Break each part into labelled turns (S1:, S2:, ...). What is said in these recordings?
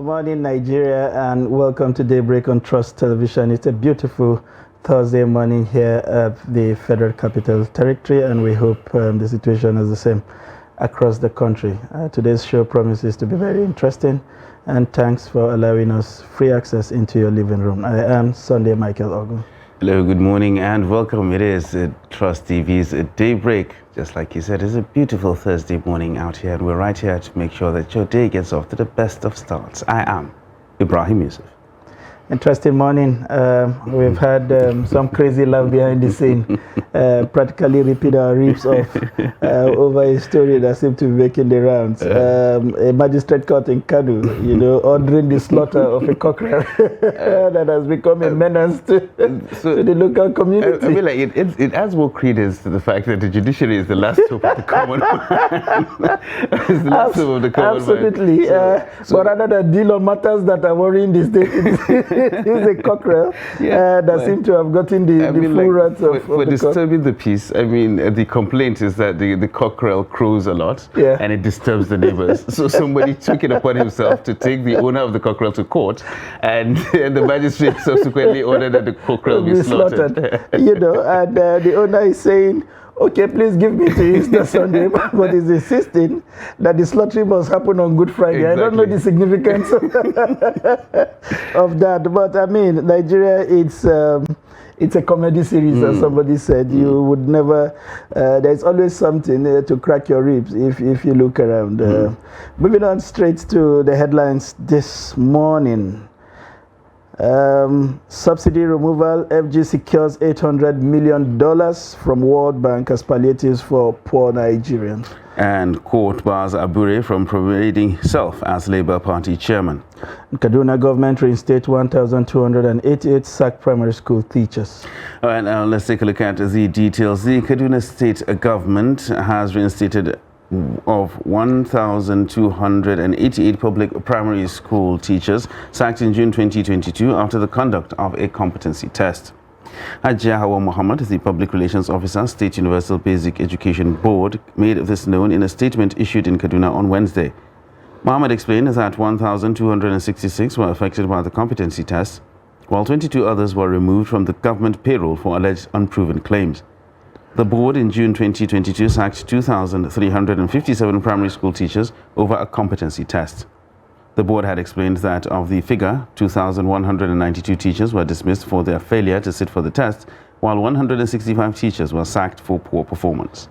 S1: Good morning, Nigeria, and welcome to Daybreak on Trust Television. It's a beautiful Thursday morning here at the Federal Capital Territory, and we hope the situation is the same across the country. Today's show promises to be very interesting, and thanks for allowing us free access into your living room. I am Sunday Michael Ogun.
S2: Hello, good morning and welcome. It is Trust TV's Daybreak. Just like you said, it's a beautiful Thursday morning out here, and we're right here to make sure that your day gets off to the best of starts. I am Ibrahim Yusuf.
S1: Interesting morning. We've had some crazy love behind the scene, practically ripping our ribs off over a story that seemed to be making the rounds. A magistrate court in Kano, ordering the slaughter of a cockerel that has become a menace to the local community.
S2: I mean, like it adds more credence to the fact that the judiciary is the last hope of the common man. It's the last hope of the common
S1: absolutely.
S2: man.
S1: But rather than deal on matters that are worrying the state, it's a cockerel that seems to have gotten the full rights of
S2: for disturbing the peace. I mean, the complaint is that the cockerel crows a lot and it disturbs the neighbors. So somebody took it upon himself to take the owner of the cockerel to court, and the magistrate subsequently ordered that the cockerel be slaughtered.
S1: And the owner is saying, okay, please give me to Easter Sunday, but he's insisting that the slaughtering must happen on Good Friday. Exactly. I don't know the significance of that, but I mean, Nigeria, it's a comedy series, as somebody said. You would never, there's always something to crack your ribs if you look around. Moving on straight to the headlines this morning. Subsidy removal, FG secures $800 million from World Bank as palliatives for poor Nigerians.
S2: And court bars Abure from parading himself as Labour Party chairman.
S1: Kaduna government reinstate 1,288 sacked primary school teachers.
S2: All right, now let's take a look at the details. The Kaduna state government has reinstated of 1,288 public primary school teachers sacked in June 2022 after the conduct of a competency test. Hajia Hawa Muhammad, the Public Relations Officer, State Universal Basic Education Board, made this known in a statement issued in Kaduna on Wednesday. Muhammad explained that 1,266 were affected by the competency test, while 22 others were removed from the government payroll for alleged unproven claims. The board in June 2022 sacked 2,357 primary school teachers over a competency test. The board had explained that of the figure, 2,192 teachers were dismissed for their failure to sit for the test, while 165 teachers were sacked for poor performance.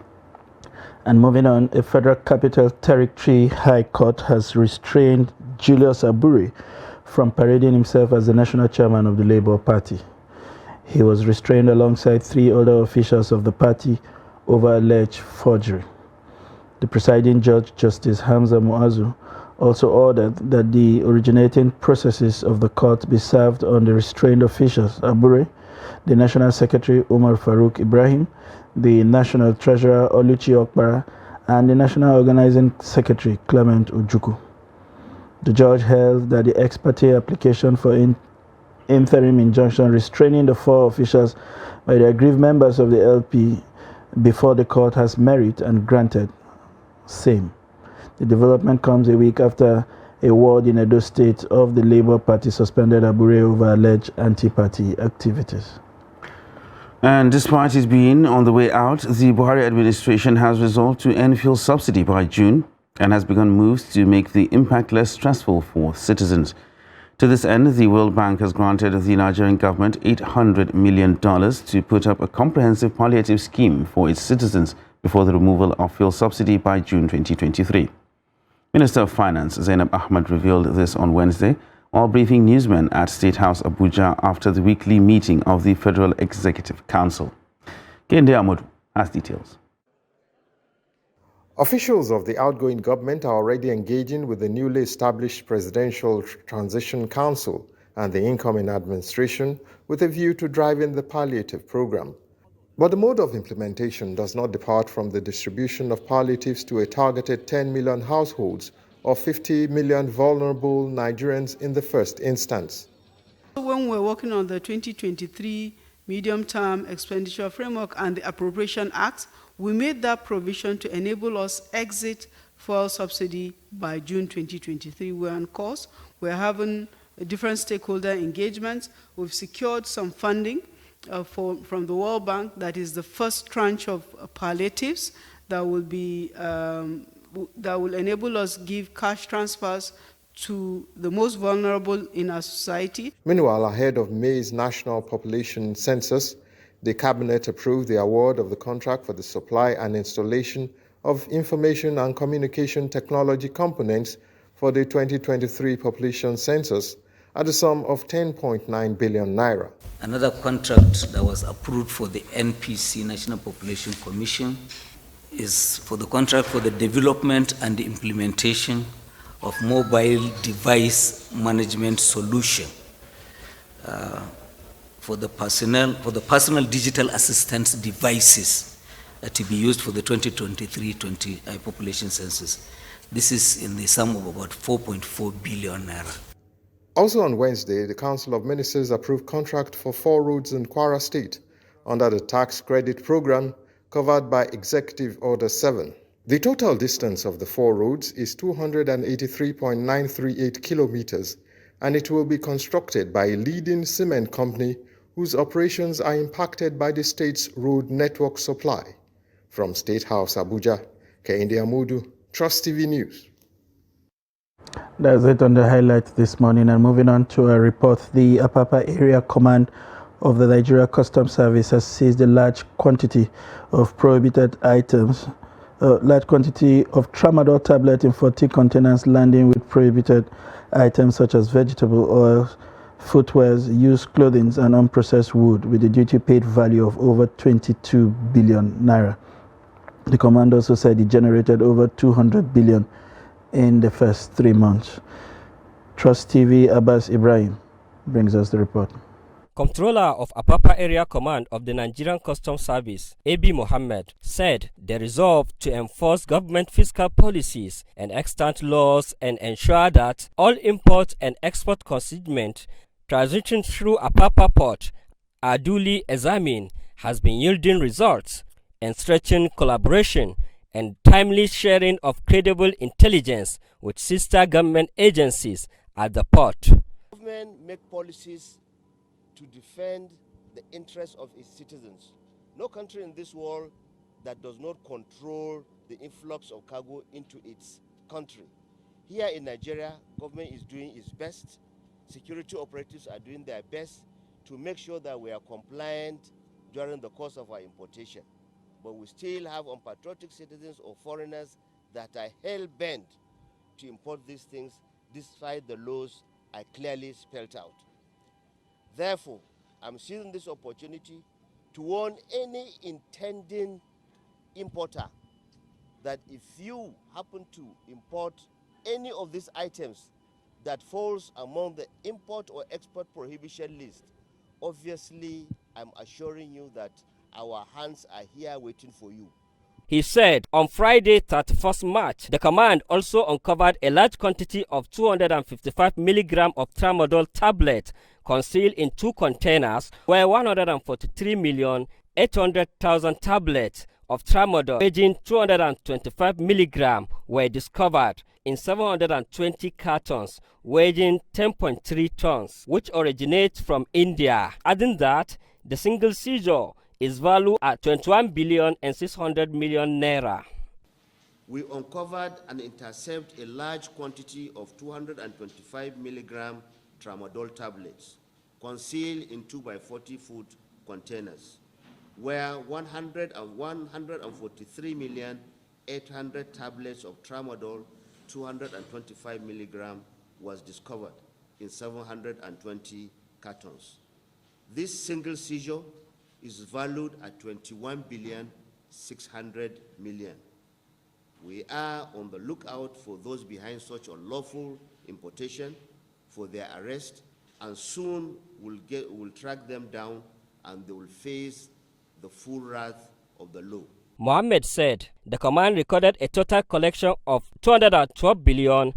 S1: And moving on, a Federal Capital Territory High Court has restrained Julius Abure from parading himself as the national chairman of the Labour Party. He was restrained alongside 3 other officials of the party over alleged forgery. The presiding judge, Justice Hamza Muazu, also ordered that the originating processes of the court be served on the restrained officials, Abure, the National Secretary Umar Farouk Ibrahim, the National Treasurer Oluchi Okpara, and the National Organizing Secretary Clement Ojukwu. The judge held that the ex parte application for interim injunction restraining the 4 officials by the aggrieved members of the LP before the court has merit and granted same. The development comes a week after a ward in Edo State of the Labour Party suspended Abure over alleged anti-party activities.
S2: And despite it being on the way out, the Buhari administration has resolved to end fuel subsidy by June and has begun moves to make the impact less stressful for citizens. To this end, the World Bank has granted the Nigerian government $800 million to put up a comprehensive palliative scheme for its citizens before the removal of fuel subsidy by June 2023. Minister of Finance Zainab Ahmed revealed this on Wednesday while briefing newsmen at State House Abuja after the weekly meeting of the Federal Executive Council. Kende Ahmed has details.
S3: Officials of the outgoing government are already engaging with the newly established Presidential Transition Council and the incoming administration with a view to driving the palliative program. But the mode of implementation does not depart from the distribution of palliatives to a targeted 10 million households or 50 million vulnerable Nigerians in the first instance.
S4: When we're working on the 2023 Medium-Term Expenditure Framework and the Appropriation Act, we made that provision to enable us exit fuel subsidy by June 2023. We're on course. We're having different stakeholder engagements. We've secured some funding from the World Bank. That is the first tranche of palliatives that will be that will enable us give cash transfers to the most vulnerable in our society.
S3: Meanwhile, ahead of May's National Population Census, the Cabinet approved the award of the contract for the supply and installation of information and communication technology components for the 2023 population census at a sum of 10.9 billion naira.
S5: Another contract that was approved for the NPC, National Population Commission, is for the contract for the development and the implementation of mobile device management solution for the personal digital assistance devices to be used for the 2023 population census. This is in the sum of about 4.4 billion naira.
S3: Also on Wednesday, the Council of Ministers approved contract for 4 roads in Kwara State under the tax credit program covered by Executive Order 7. The total distance of the 4 roads is 283.938 kilometers, and it will be constructed by a leading cement company whose operations are impacted by the state's road network supply. From State House, Abuja, Kehinde Amudu, Trust TV News.
S1: That's it on the highlights this morning. And moving on to a report, the Apapa Area Command of the Nigeria Customs Service has seized a large quantity of prohibited items, large quantity of tramadol tablet in 40 containers landing with prohibited items such as vegetable oils, footwears, used clothing, and unprocessed wood with a duty paid value of over 22 billion naira. The command also said it generated over 200 billion in the first 3 months. Trust TV Abbas Ibrahim brings us the report.
S6: Comptroller of Apapa Area Command of the Nigerian Customs Service, A.B. Mohammed, said they resolved to enforce government fiscal policies and extant laws and ensure that all import and export consignment transiting through Apapa port are duly examined has been yielding results and stretching collaboration and timely sharing of credible intelligence with sister government agencies at the port.
S7: Government make policies to defend the interests of its citizens. No country in this world that does not control the influx of cargo into its country. Here in Nigeria, government is doing its best. Security operatives are doing their best to make sure that we are compliant during the course of our importation. But we still have unpatriotic citizens or foreigners that are hell-bent to import these things despite the laws I clearly spelled out. Therefore, I'm seizing this opportunity to warn any intending importer that if you happen to import any of these items that falls among the import or export prohibition list, obviously I'm assuring you that our hands are here waiting for you.
S6: He said on Friday, 31st March, the command also uncovered a large quantity of 255 milligrams of tramadol tablet concealed in 2 containers, where 143,800,000 tablets of tramadol weighing 225 milligrams were discovered in 720 cartons weighing 10.3 tons, which originates from India. Adding that, the single seizure is valued at 21 billion and 600 million naira.
S7: We uncovered and intercepted a large quantity of 225 milligram tramadol tablets concealed in 2x40 foot containers, where 143,800,000 tablets of tramadol 225 milligram was discovered in 720 cartons. This single seizure is valued at 21,600 million. We are on the lookout for those behind such unlawful importation, for their arrest, and soon we'll track them down and they will face the full wrath of the law.
S6: Mohammed said the command recorded a total collection of 212 billion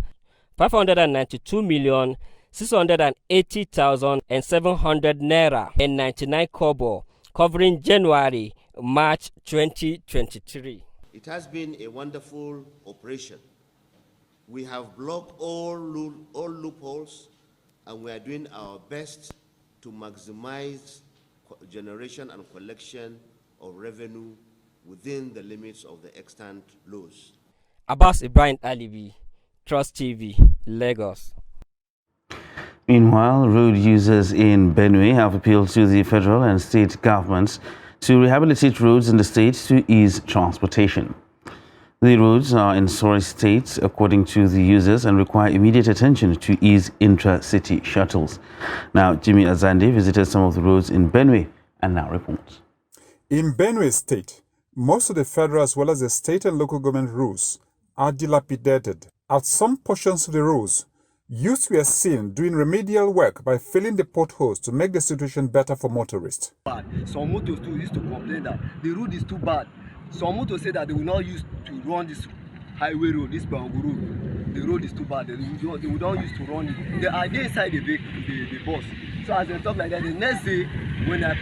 S6: 592 million 680,700 naira and 99 kobo, covering January-March 2023.
S7: It has been a wonderful operation. We have blocked all loopholes, and we are doing our best to maximize generation and collection of revenue within the limits of the extant laws.
S6: Abbas Ibrahim Alibi, Trust TV, Lagos.
S2: Meanwhile, road users in Benue have appealed to the federal and state governments to rehabilitate roads in the state to ease transportation. The roads are in sorry state, according to the users, and require immediate attention to ease intra-city shuttles. Now, Jimmy Azande visited some of the roads in Benue and now reports.
S8: In Benue State, most of the federal as well as the state and local government roads are dilapidated. At some portions of the roads, youths were seen doing remedial work by filling the potholes to make the situation better for motorists.
S9: Some motorists too used to complain that the road is too bad. Some motorists say that they will not use to run this highway road, this Bangu road. The road is too bad. They will not use to run it. They are inside the bus. So as they talk like that, the next day when the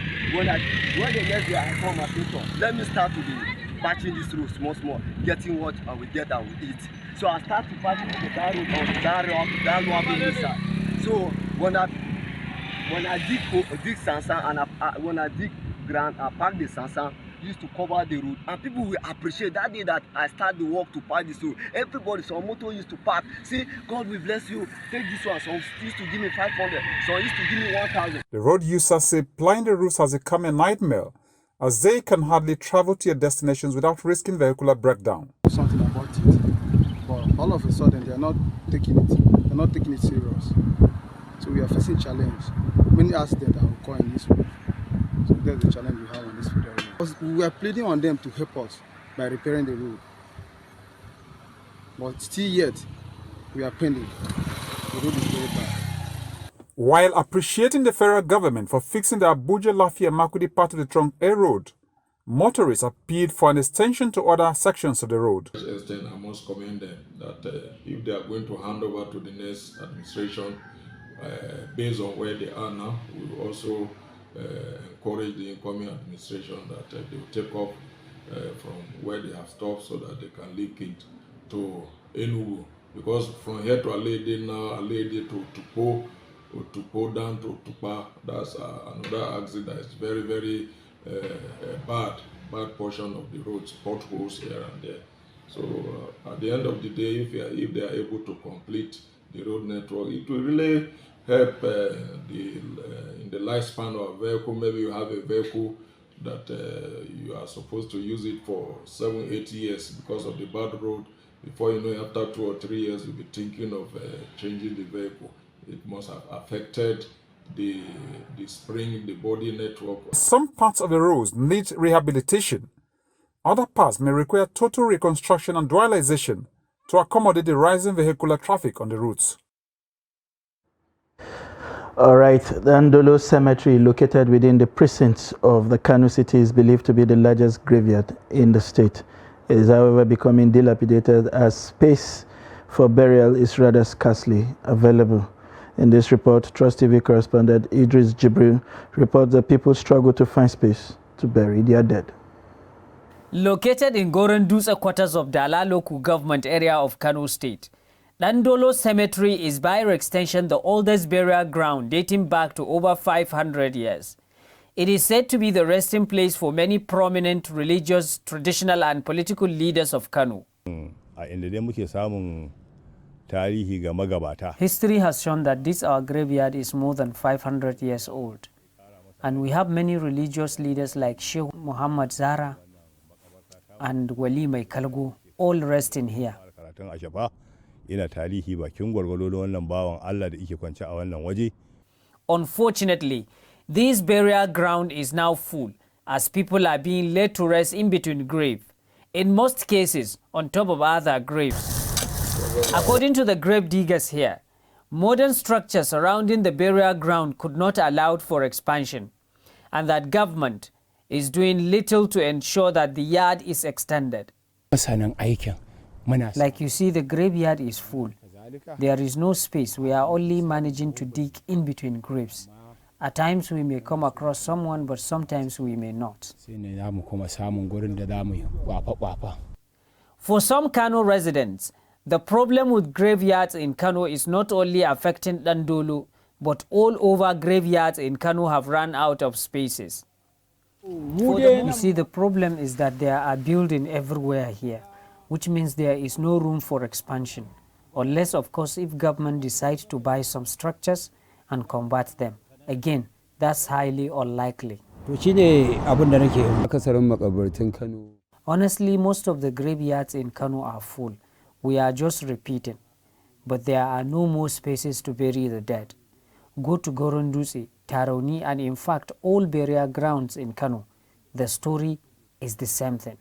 S9: next day I come and say, let me start to be patching this road small, getting what I will get, I will eat. So I start to patch that road on that one inside. So when I dig sansan and when I dig ground, I pack the sansan, used to cover the road, and people will appreciate that day that I start the work to park this road. Everybody, some motor used to park, say, God will bless you, take this one. Some used to give me 500, some used to give me 1,000.
S8: The road users say plying the routes has become a nightmare, as they can hardly travel to their destinations without risking vehicular breakdown.
S10: Something about it, but all of a sudden they are not taking it serious. So we are facing challenge. Many accidents are occurring this way. So that's the challenge we have on this federal road. We are pleading on them to help us by repairing the road. But still yet, we are pending. The road is very bad.
S8: While appreciating the federal government for fixing the Abuja-Lafia-Makudi part of the Trunk A road, motorists appealed for an extension to other sections of the road.
S11: To this extent, I must commend them that if they are going to hand over to the next administration, based on where they are now, we will also encourage the incoming administration that they will take up from where they have stopped so that they can link it to Enugu. Because from here to Alede now, Alede to Tupo down to Tupa, that's another exit that is very, very bad portion of the roads, potholes here and there. So at the end of the day, if they are able to complete the road network, it will really help in the lifespan of a vehicle. Maybe you have a vehicle that you are supposed to use it for 7-8 years because of the bad road. Before you know, after 2 or 3 years, you'll be thinking of changing the vehicle. It must have affected the spring, the body network.
S8: Some parts of the roads need rehabilitation. Other parts may require total reconstruction and dualization to accommodate the rising vehicular traffic on the routes.
S1: All right, the Ndolo Cemetery, located within the precincts of the Kano city, is believed to be the largest graveyard in the state. It is, however, becoming dilapidated as space for burial is rather scarcely available. In this report, Trust TV correspondent Idris Jibril reports that people struggle to find space to bury their dead.
S12: Located in Gorondusa quarters of Dala local government area of Kano State, Ndolo Cemetery is by extension the oldest burial ground dating back to over 500 years. It is said to be the resting place for many prominent religious, traditional and political leaders of Kano. History has shown that this our graveyard is more than 500 years old. And we have many religious leaders like Sheikh Muhammad Zara and Wali Mai Kalgo, all resting here. Unfortunately, this burial ground is now full as people are being laid to rest in between graves, in most cases on top of other graves. According to the grave diggers here, modern structures surrounding the burial ground could not allow for expansion, and that government is doing little to ensure that the yard is extended. Like you see, the graveyard is full. There is no space. We are only managing to dig in between graves. At times we may come across someone, but sometimes we may not. For some Kano residents, The problem with graveyards in Kano is not only affecting Dandolo, but all over graveyards in Kano have run out of spaces. You see, the problem is that there are buildings everywhere here, which means there is no room for expansion, unless, of course, if government decides to buy some structures and convert them. Again, that's highly unlikely. Honestly, most of the graveyards in Kano are full. We are just repeating, but there are no more spaces to bury the dead. Go to Goronduse, Tarauni, and in fact all burial grounds in Kano. The story is the same thing.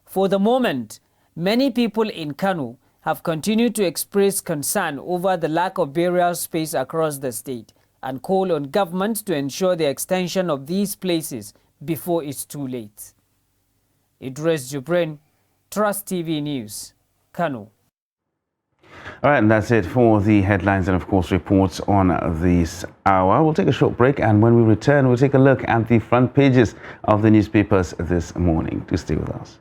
S12: For the moment, many people in Kano have continued to express concern over the lack of burial space across the state and call on government to ensure the extension of these places before it's too late. Idris Jubrin, Trust TV News, Kano.
S2: All right, and that's it for the headlines and, of course, reports on this hour. We'll take a short break, and when we return, we'll take a look at the front pages of the newspapers this morning. Do stay with us.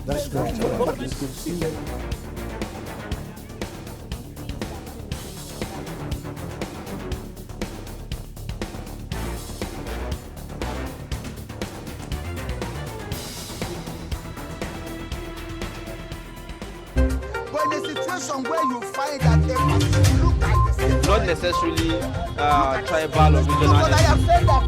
S13: That's great.
S14: But in a situation where you find that a person look like the same,
S15: not necessarily tribal or regional.
S14: But I have said that.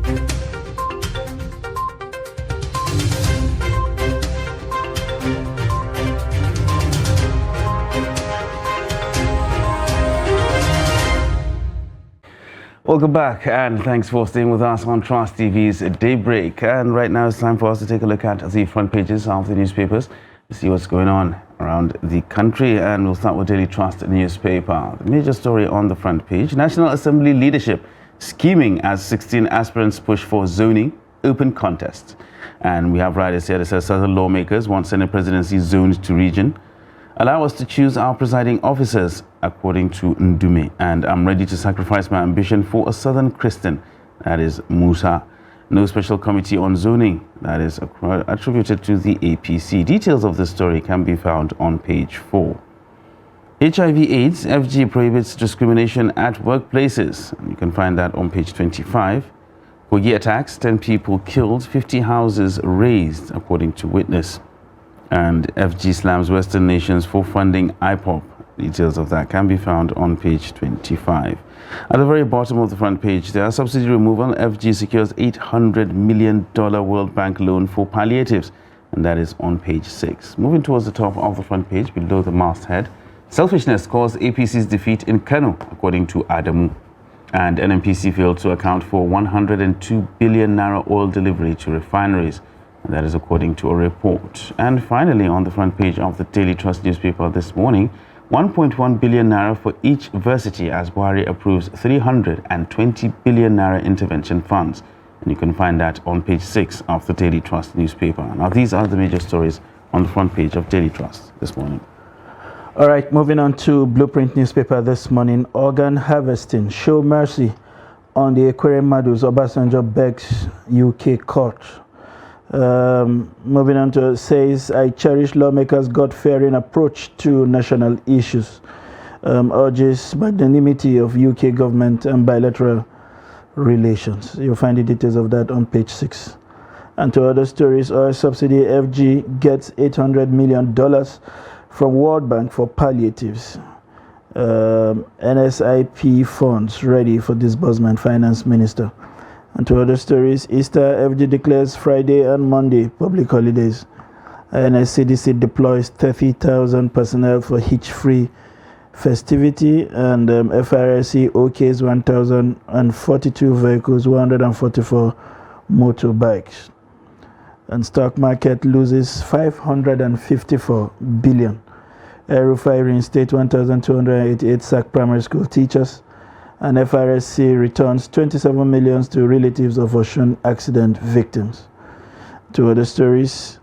S2: Welcome back, and thanks for staying with us on Trust TV's Daybreak. And right now it's time for us to take a look at the front pages of the newspapers to see what's going on around the country. And we'll start with Daily Trust newspaper. The major story on the front page: National Assembly leadership scheming as 16 aspirants push for zoning open contest. And we have writers here that says Southern lawmakers want Senate presidency zoned to region. Allow us to choose our presiding officers, according to Ndume. And I'm ready to sacrifice my ambition for a Southern Christian, that is Musa. No special committee on zoning, that is attributed to the APC. Details of this story can be found on page 4. HIV/AIDS, FG prohibits discrimination at workplaces. And you can find that on page 25. Kogi attacks, 10 people killed, 50 houses razed, according to witness. And FG slams Western nations for funding IPOP. Details of that can be found on page 25. At the very bottom of the front page, there are subsidy removal. FG secures $800 million World Bank loan for palliatives, and that is on page 6. Moving towards the top of the front page, below the masthead, selfishness caused APC's defeat in Kano, according to Adamu. And NNPC failed to account for 102 billion naira oil delivery to refineries. And that is according to a report. And finally, on the front page of the Daily Trust newspaper this morning, 1.1 billion naira for each varsity as Buhari approves 320 billion naira intervention funds. And you can find that on page 6 of the Daily Trust newspaper. Now, these are the major stories on the front page of Daily Trust this morning.
S1: All right, moving on to Blueprint newspaper this morning. Organ harvesting, show mercy on the Ekwere Madu's Obasanjo begs UK court. Moving on to says, I cherish lawmakers' God-fearing approach to national issues. Urges magnanimity of UK government and bilateral relations. You'll find the details of that on page 6. And to other stories, oil subsidy FG gets $800 million from World Bank for palliatives. NSIP funds ready for disbursement, Finance Minister. And to other stories, Easter FG declares Friday and Monday public holidays. NSCDC deploys 30,000 personnel for hitch-free festivity, and FRSC OKs 1,042 vehicles, 144 motorbikes. And stock market loses 554 billion. Rufai reinstate 1,288 sacked primary school teachers. And FRSC returns 27 million to relatives of Osun accident victims. To other stories,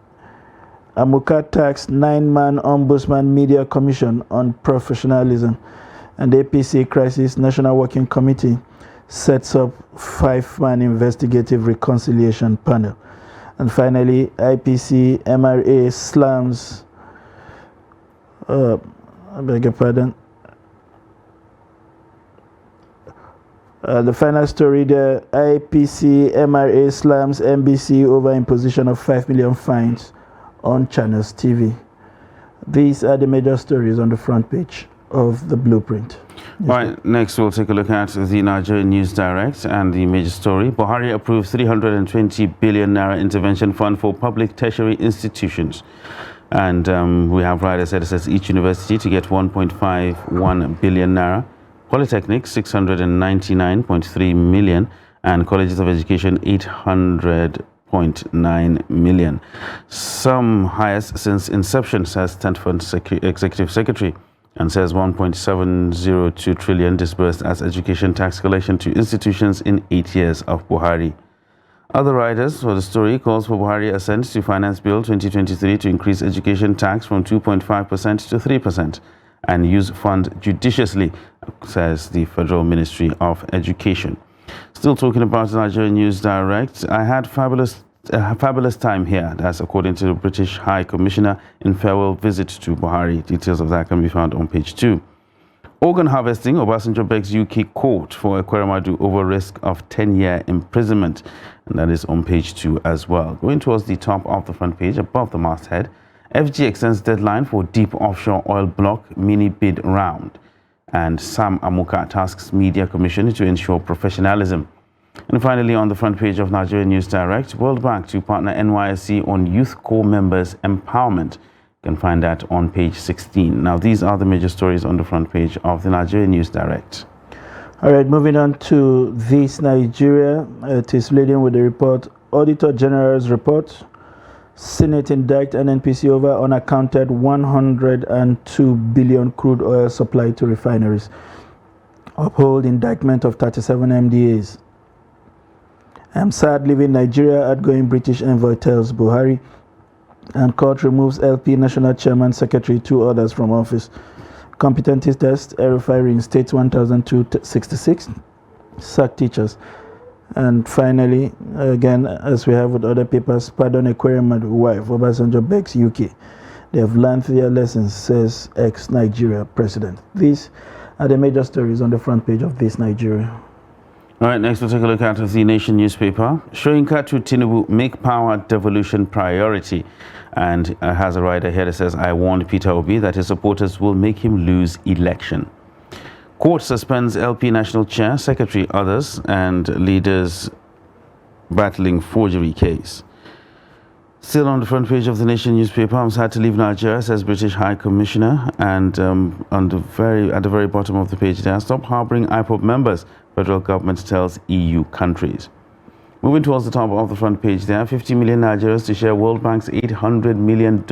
S1: Amuka tax 9-man Ombudsman Media Commission on professionalism. And APC Crisis National Working Committee sets up 5-man investigative reconciliation panel. And finally, IPC MRA slams, I beg your pardon. The final story there, IPC MRA slams NBC over imposition of 5 million fines on Channels TV. These are the major stories on the front page of the Blueprint.
S2: All right, next we'll take a look at the Nigerian News Direct and the major story. Buhari approves 320 billion naira intervention fund for public tertiary institutions. And we have riders that says each university to get 1.51 billion naira, Polytechnics 699.3 million, and colleges of education 800.9 million. Some highest since inception, says Stanford Executive Secretary, and says 1.702 trillion disbursed as education tax collection to institutions in 8 years of Buhari. Other writers for the story calls for Buhari assent to Finance Bill 2023 to increase education tax from 2.5% to 3% and use fund judiciously, says the Federal Ministry of Education. Still talking about the Nigerian News Direct, I had a fabulous time here. That's according to the British High Commissioner in farewell visit to Buhari. Details of that can be found on page 2. Organ harvesting, Obasanjo begs UK court for Ekwere Madu over risk of 10-year imprisonment. And that is on page 2 as well. Going towards the top of the front page, above the masthead, FG extends deadline for deep offshore oil block mini bid round. And Sam Amuka tasks Media Commission to ensure professionalism. And finally, on the front page of Nigerian News Direct, World Bank to partner NYSC on Youth Corps members' empowerment. You can find that on page 16. Now, these are the major stories on the front page of the Nigerian News Direct.
S1: All right, moving on to This Nigeria. It is leading with the report, Auditor General's report. Senate indict NNPC over unaccounted 102 billion crude oil supply to refineries. Uphold indictment of 37 MDAs. I'm sad leaving Nigeria, outgoing British envoy tells Buhari. And court removes LP National Chairman Secretary, 2 others from office. Competency test, Rufai reinstates 1,266. Sack teachers. And finally, again, as we have with other papers, pardon Ekwere Madu wife, Obasanjo begs UK. They have learned their lessons, says ex-Nigeria president. These are the major stories on the front page of This Nigeria.
S2: All right, next we'll take a look at the Nation newspaper. Shoyinka to Tinubu, make power devolution priority. And has a writer here that says, I warned Peter Obi that his supporters will make him lose election. Court suspends LP National Chair, Secretary, others, and leaders battling forgery case. Still on the front page of the Nation newspaper, I'm sad to leave Nigeria, says British High Commissioner. And at the very bottom of the page there, stop harboring IPOB members. Federal government tells EU countries. Moving towards the top of the front page there, 50 million Nigerians to share World Bank's $800 million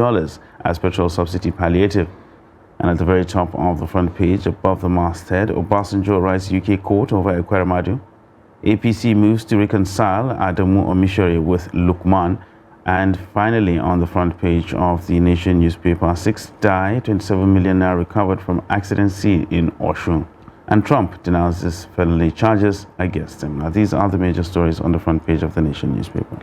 S2: as petrol subsidy palliative. And at the very top of the front page, above the masthead, Obasanjo writes UK court over Ekweremadu. APC moves to reconcile Adamu Omishore with Lukman. And finally, on the front page of the Nation newspaper, 6 die, 27 million now recovered from accident scene in Oshun. And Trump denounces felony charges against him. Now, these are the major stories on the front page of the Nation newspaper.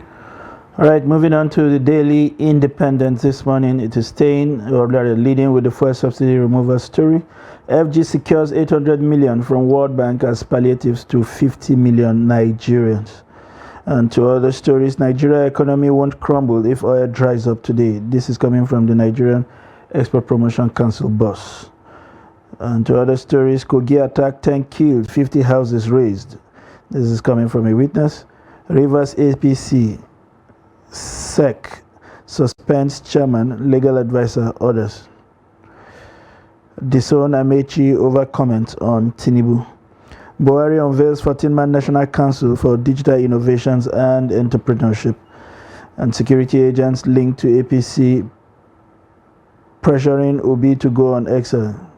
S1: All right, moving on to the Daily Independent this morning. It is leading with the fuel subsidy removal story. FG secures 800 million from World Bank as palliatives to 50 million Nigerians. And to other stories, Nigeria economy won't crumble if oil dries up today. This is coming from the Nigerian Export Promotion Council boss. And to other stories, Kogi attack, 10 killed, 50 houses razed. This is coming from a witness. Rivers APC, SEC, suspends chairman, legal advisor, orders. Disown Amechi over comments on Tinubu. Buhari unveils 14-man National Council for Digital Innovations and Entrepreneurship. And security agents linked to APC pressuring Obi to go on exile.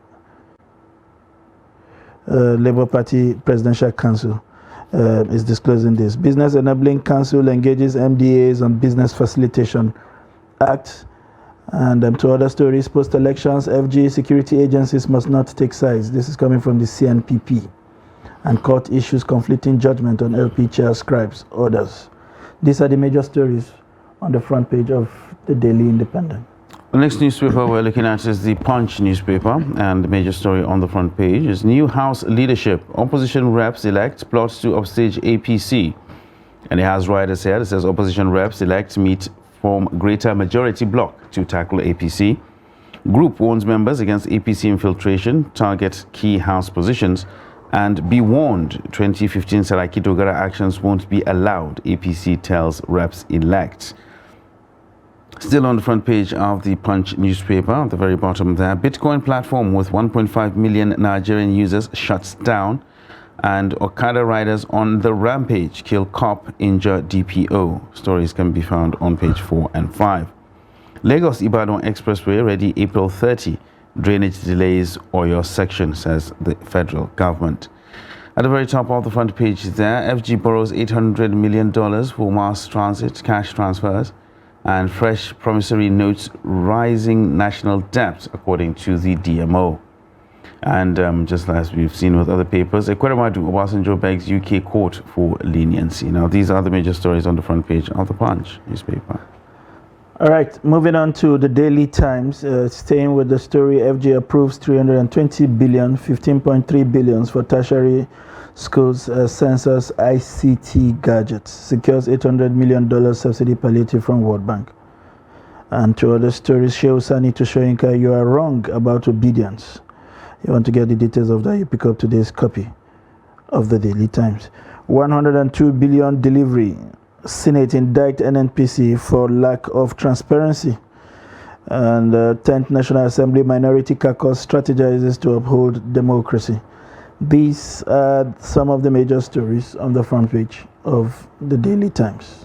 S1: Labour Party Presidential Council is disclosing this. Business Enabling Council engages MDAs on Business Facilitation Act. And to other stories, post-elections, FG security agencies must not take sides. This is coming from the CNPP. And court issues conflicting judgment on LP chair scribes orders. These are the major stories on the front page of the Daily Independent.
S2: The next newspaper we're looking at is the Punch newspaper, and the major story on the front page is new House leadership. Opposition reps elect plots to upstage APC. And it has writers here. It says opposition reps elect meet form greater majority bloc to tackle APC. Group warns members against APC infiltration, target key House positions, and be warned 2015 Saraki Dogara actions won't be allowed, APC tells reps elect. Still on the front page of the Punch newspaper, at the very bottom there, Bitcoin platform with 1.5 million Nigerian users shuts down, and Okada riders on the rampage kill cop, injure DPO. Stories can be found on page 4 and 5. Lagos Ibadan Expressway ready April 30. Drainage delays Oyo section, says the federal government. At the very top of the front page there, FG borrows $800 million for mass transit cash transfers. And fresh promissory notes rising national debt, according to the DMO. And just as we've seen with other papers, Ekweremadu, Obasanjo begs UK court for leniency. Now, these are the major stories on the front page of the Punch newspaper.
S1: All right, moving on to the Daily Times, staying with the story, FG approves 320 billion, 15.3 billion for tertiary schools, sensors, ICT gadgets, secures $800 million subsidy palliative from World Bank. And to other stories, Shehu Sani to Shoyinka, you are wrong about obedience. You want to get the details of that, you pick up today's copy of the Daily Times. 102 billion delivery. Senate indict NNPC for lack of transparency. And 10th National Assembly Minority Caucus strategizes to uphold democracy. These are some of the major stories on the front page of the Daily Times.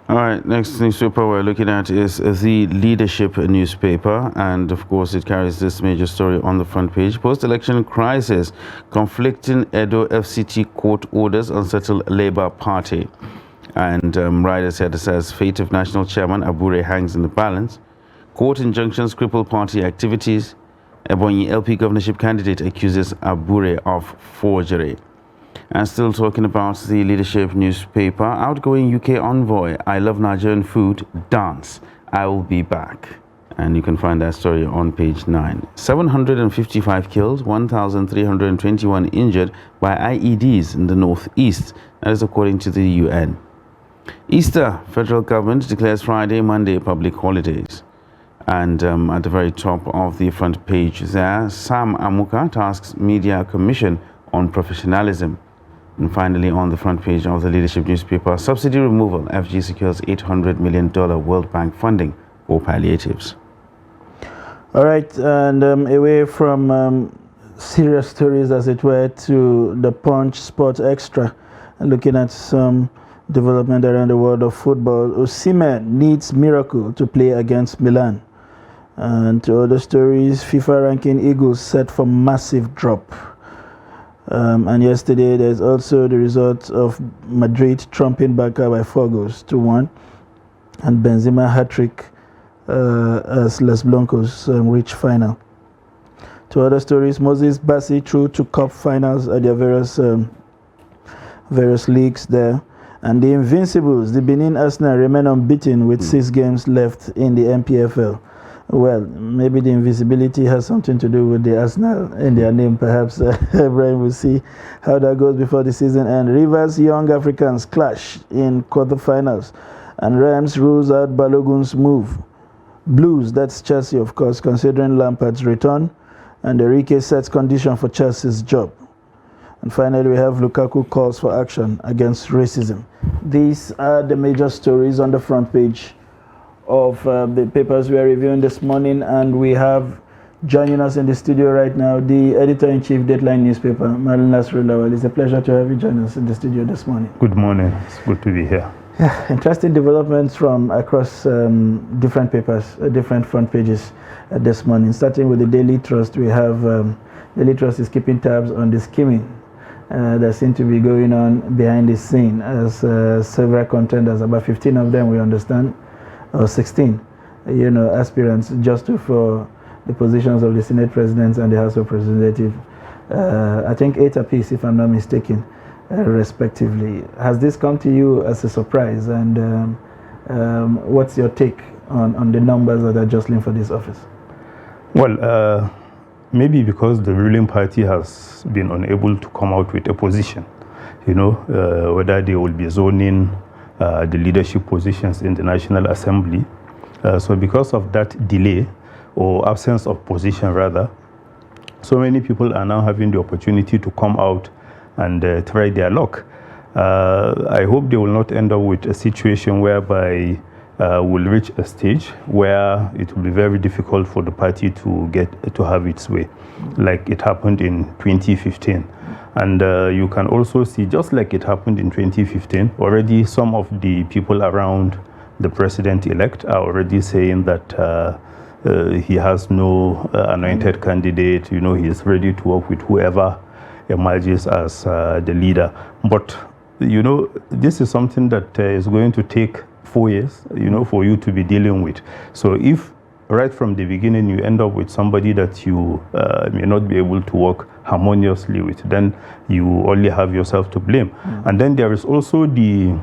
S2: All right, next newspaper we're looking at is the Leadership newspaper, and of course it carries this major story on the front page. Post-election crisis, conflicting Edo FCT court orders unsettle Labour Party. And writers here says fate of National Chairman Abure hangs in the balance. Court injunctions cripple party activities. Ebonyi LP governorship candidate accuses Abure of forgery. And still talking about the Leadership newspaper, outgoing UK envoy, I love Nigerian food, dance, I will be back. And you can find that story on page 9. 755 killed, 1,321 injured by IEDs in the northeast. That is according to the UN. Easter, federal government declares Friday, Monday public holidays. And at the very top of the front page there, Sam Amuka tasks Media Commission on professionalism. And finally, on the front page of the leadership newspaper, subsidy removal, FG secures $800 million World Bank funding for palliatives.
S1: All right, and away from serious stories, as it were, to the Punch Sports Extra, and looking at some development around the world of football. Osimhen needs miracle to play against Milan. And to other stories, FIFA ranking Eagles set for massive drop. And yesterday, there's also the result of Madrid trumping Barca by 4 goals to 1, and Benzema hat-trick as Les Blancos reach final. To other stories, Moses Bassi through to cup finals at their various leagues there. And the Invincibles, the Benin Arsenal, remain unbeaten with 6 games left in the MPFL. Well, maybe the invisibility has something to do with the Arsenal in their name, perhaps. Brian will see how that goes before the season ends. Rivers Young Africans clash in quarterfinals, and Rams rules out Balogun's move. Blues, that's Chelsea, of course, considering Lampard's return, and Enrique sets condition for Chelsea's job. And finally, we have Lukaku calls for action against racism. These are the major stories on the front page of the papers we are reviewing this morning, and we have joining us in the studio right now the editor-in-chief, Deadline newspaper, Marlon Nasrullah. It's a pleasure to have you join us in the studio this morning.
S13: Good morning. It's good to be here.
S1: Yeah, interesting developments from across different papers, different front pages this morning. Starting with the Daily Trust, we have Daily Trust is keeping tabs on the scheming that seems to be going on behind the scene as several contenders, about 15 of them we understand, or 16, aspirants just for the positions of the Senate President and the House of Representatives. I think 8 apiece, if I'm not mistaken, respectively. Has this come to you as a surprise, and what's your take on the numbers that are jostling for this office?
S13: Well, maybe because the ruling party has been unable to come out with a position, whether they will be zoning the leadership positions in the National Assembly. So because of that delay, or absence of position rather, so many people are now having the opportunity to come out and try their luck. I hope they will not end up with a situation whereby we'll reach a stage where it will be very difficult for the party to have its way, like it happened in 2015. And you can also see, just like it happened in 2015, already some of the people around the president-elect are already saying that he has no anointed candidate. He is ready to work with whoever emerges as the leader. But, this is something that is going to take 4 years, for you to be dealing with. So if right from the beginning you end up with somebody that you may not be able to work harmoniously with, then you only have yourself to blame. And then there is also the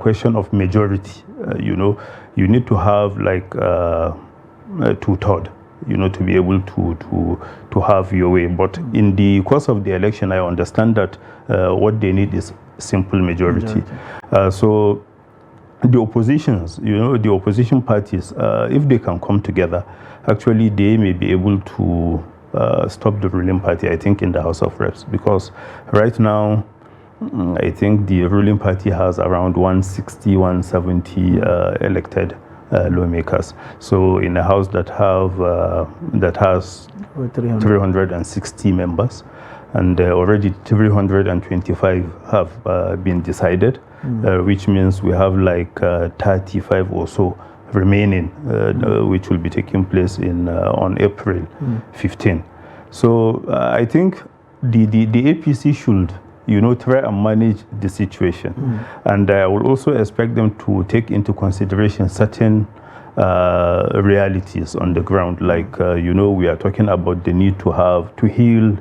S13: question of majority. You need to have like 2/3, to be able to have your way. But in the course of the election, I understand that what they need is simple majority. So the oppositions, the opposition parties, if they can come together, actually they may be able to stop the ruling party, I think, in the House of Reps. Because right now, I think the ruling party has around 160, 170 elected lawmakers. So in a house that has 360 members, and already 325 have been decided, which means we have like 35 or so remaining, which will be taking place on April 15. So I think the APC should try and manage the situation. And I will also expect them to take into consideration certain realities on the ground. Like, we are talking about the need to heal,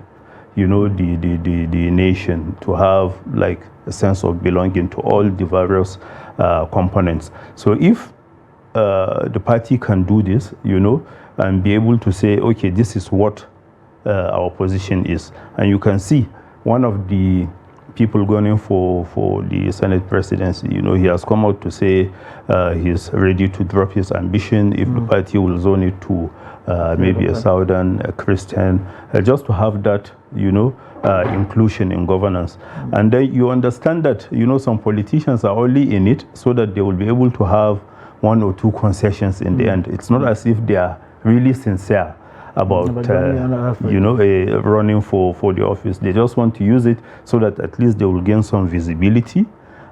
S13: the nation, to have like a sense of belonging to all the various components. So if the party can do this, you know, and be able to say, okay, this is what our position is. And you can see one of the people going for the Senate presidency, you know, he has come out to say he's ready to drop his ambition if the party will zone it to maybe a Southern, a Christian, just to have that, you know, inclusion in governance. And then you understand that, you know, some politicians are only in it so that they will be able to have one or two concessions in the end. It's not as if they are really sincere about, you know, running for the office. They just want to use it so that at least they will gain some visibility.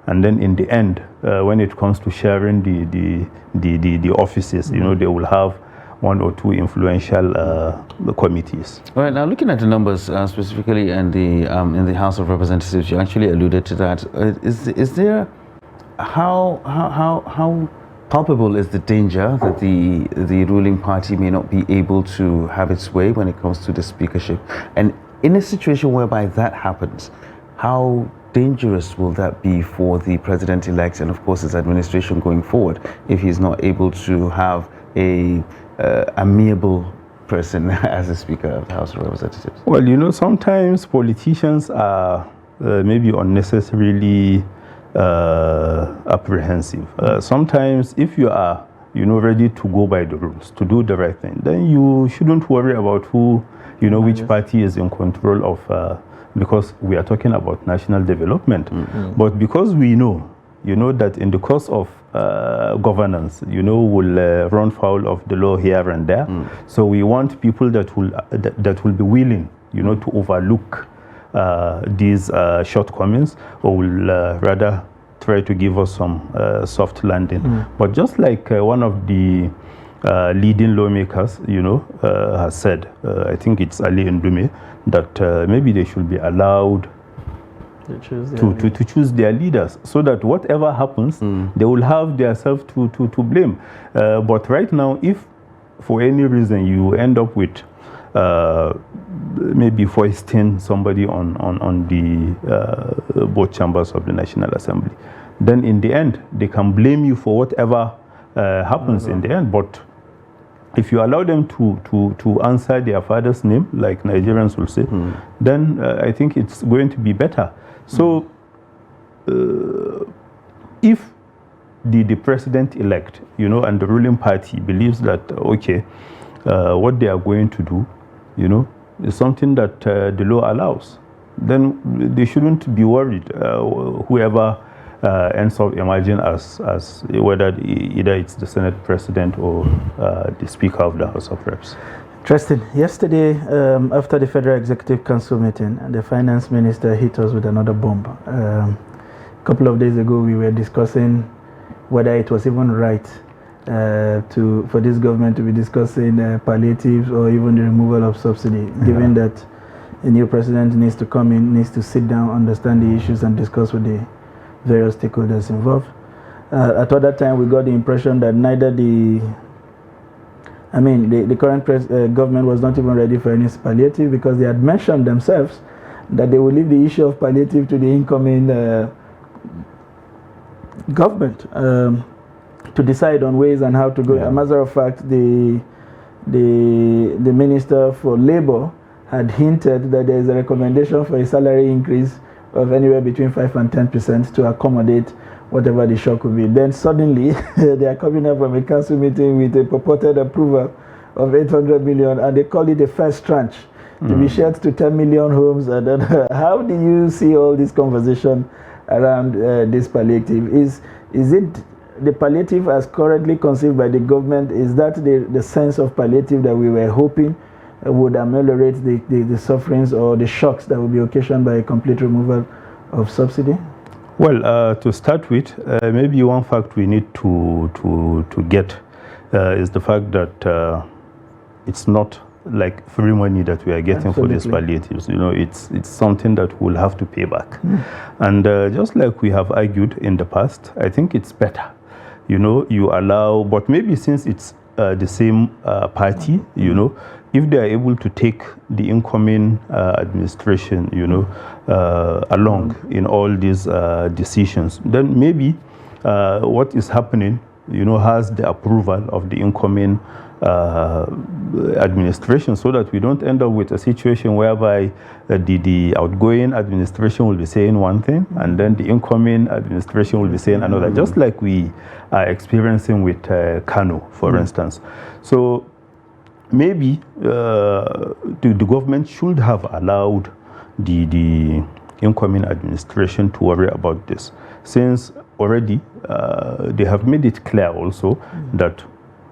S13: And then in the end, when it comes to sharing the offices, you know, they will have one or two influential committees.
S2: All right, now looking at the numbers specifically in the House of Representatives, you actually alluded to that. Is there, how palpable is the danger that the ruling party may not be able to have its way when it comes to the speakership? And in a situation whereby that happens, how dangerous will that be for the president-elect and of course his administration going forward if he's not able to have a amiable person as a Speaker of the House of Representatives?
S13: Well, you know, sometimes politicians are maybe unnecessarily apprehensive. Sometimes if you are, you know, ready to go by the rules, to do the right thing, then you shouldn't worry about who, you know, which party is in control of, because we are talking about national development. But because we know, you know, that in the course of governance, you know, will run foul of the law here and there. So we want people that will be willing, you know, to overlook these shortcomings, or will rather try to give us some soft landing. But just like one of the leading lawmakers, you know, has said, I think it's Ali Ndume, that maybe they should be allowed to choose their leaders, so that whatever happens, they will have themselves to blame. But right now, if for any reason you end up with maybe foisting somebody on the both chambers of the National Assembly, then in the end, they can blame you for whatever happens in the end. But if you allow them to answer their father's name, like Nigerians will say, then I think it's going to be better. So if the president-elect, you know, and the ruling party believes that, okay, what they are going to do, you know, is something that the law allows, then they shouldn't be worried, whoever ends up emerging as whether either it's the Senate president or the Speaker of the House of Reps.
S1: Interesting. Yesterday, after the Federal Executive Council meeting, the finance minister hit us with another bomb. A couple of days ago, we were discussing whether it was even right for this government to be discussing palliatives or even the removal of subsidy, given that a new president needs to come in, needs to sit down, understand the issues, and discuss with the various stakeholders involved. At other time, we got the impression that neither the current government was not even ready for any palliative, because they had mentioned themselves that they will leave the issue of palliative to the incoming government to decide on ways and how to go. As a matter of fact, the Minister for Labour had hinted that there is a recommendation for a salary increase of anywhere between 5 and 10% to accommodate whatever the shock will be. Then suddenly they are coming up from a council meeting with a purported approval of 800 million, and they call it the first tranche to be shared to 10 million homes. And then, how do you see all this conversation around this palliative? Is it the palliative as currently conceived by the government? Is that the sense of palliative that we were hoping would ameliorate the sufferings or the shocks that will be occasioned by a complete removal of subsidy?
S13: Well, to start with, maybe one fact we need to get is the fact that it's not like free money that we are getting for these palliatives. You know, it's something that we'll have to pay back. And just like we have argued in the past, I think it's better. You know, you allow, but maybe since it's the same party, you know, if they are able to take the incoming administration, you know, along in all these decisions, then maybe what is happening has the approval of the incoming administration, so that we don't end up with a situation whereby the outgoing administration will be saying one thing and then the incoming administration will be saying another, just like we are experiencing with Kano, for instance. So maybe the government should have allowed the incoming administration to worry about this, since already they have made it clear also that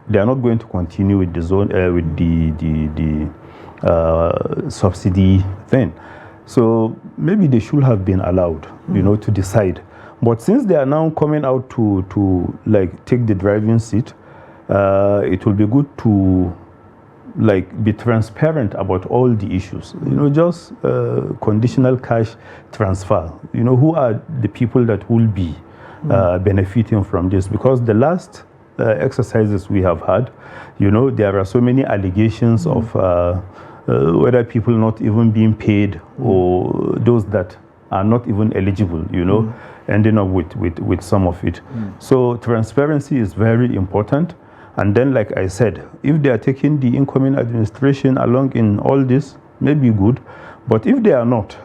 S13: they are not going to continue with the zone with the subsidy thing. So maybe they should have been allowed, to decide. But since they are now coming out to like take the driving seat, it will be good to be transparent about all the issues. Just conditional cash transfer. Who are the people that will be benefiting from this? Because the last exercises we have had, there are so many allegations of whether people not even being paid or those that are not even eligible, ending up with some of it. So transparency is very important. And then, like I said, if they are taking the incoming administration along in all this, maybe good. But if they are not,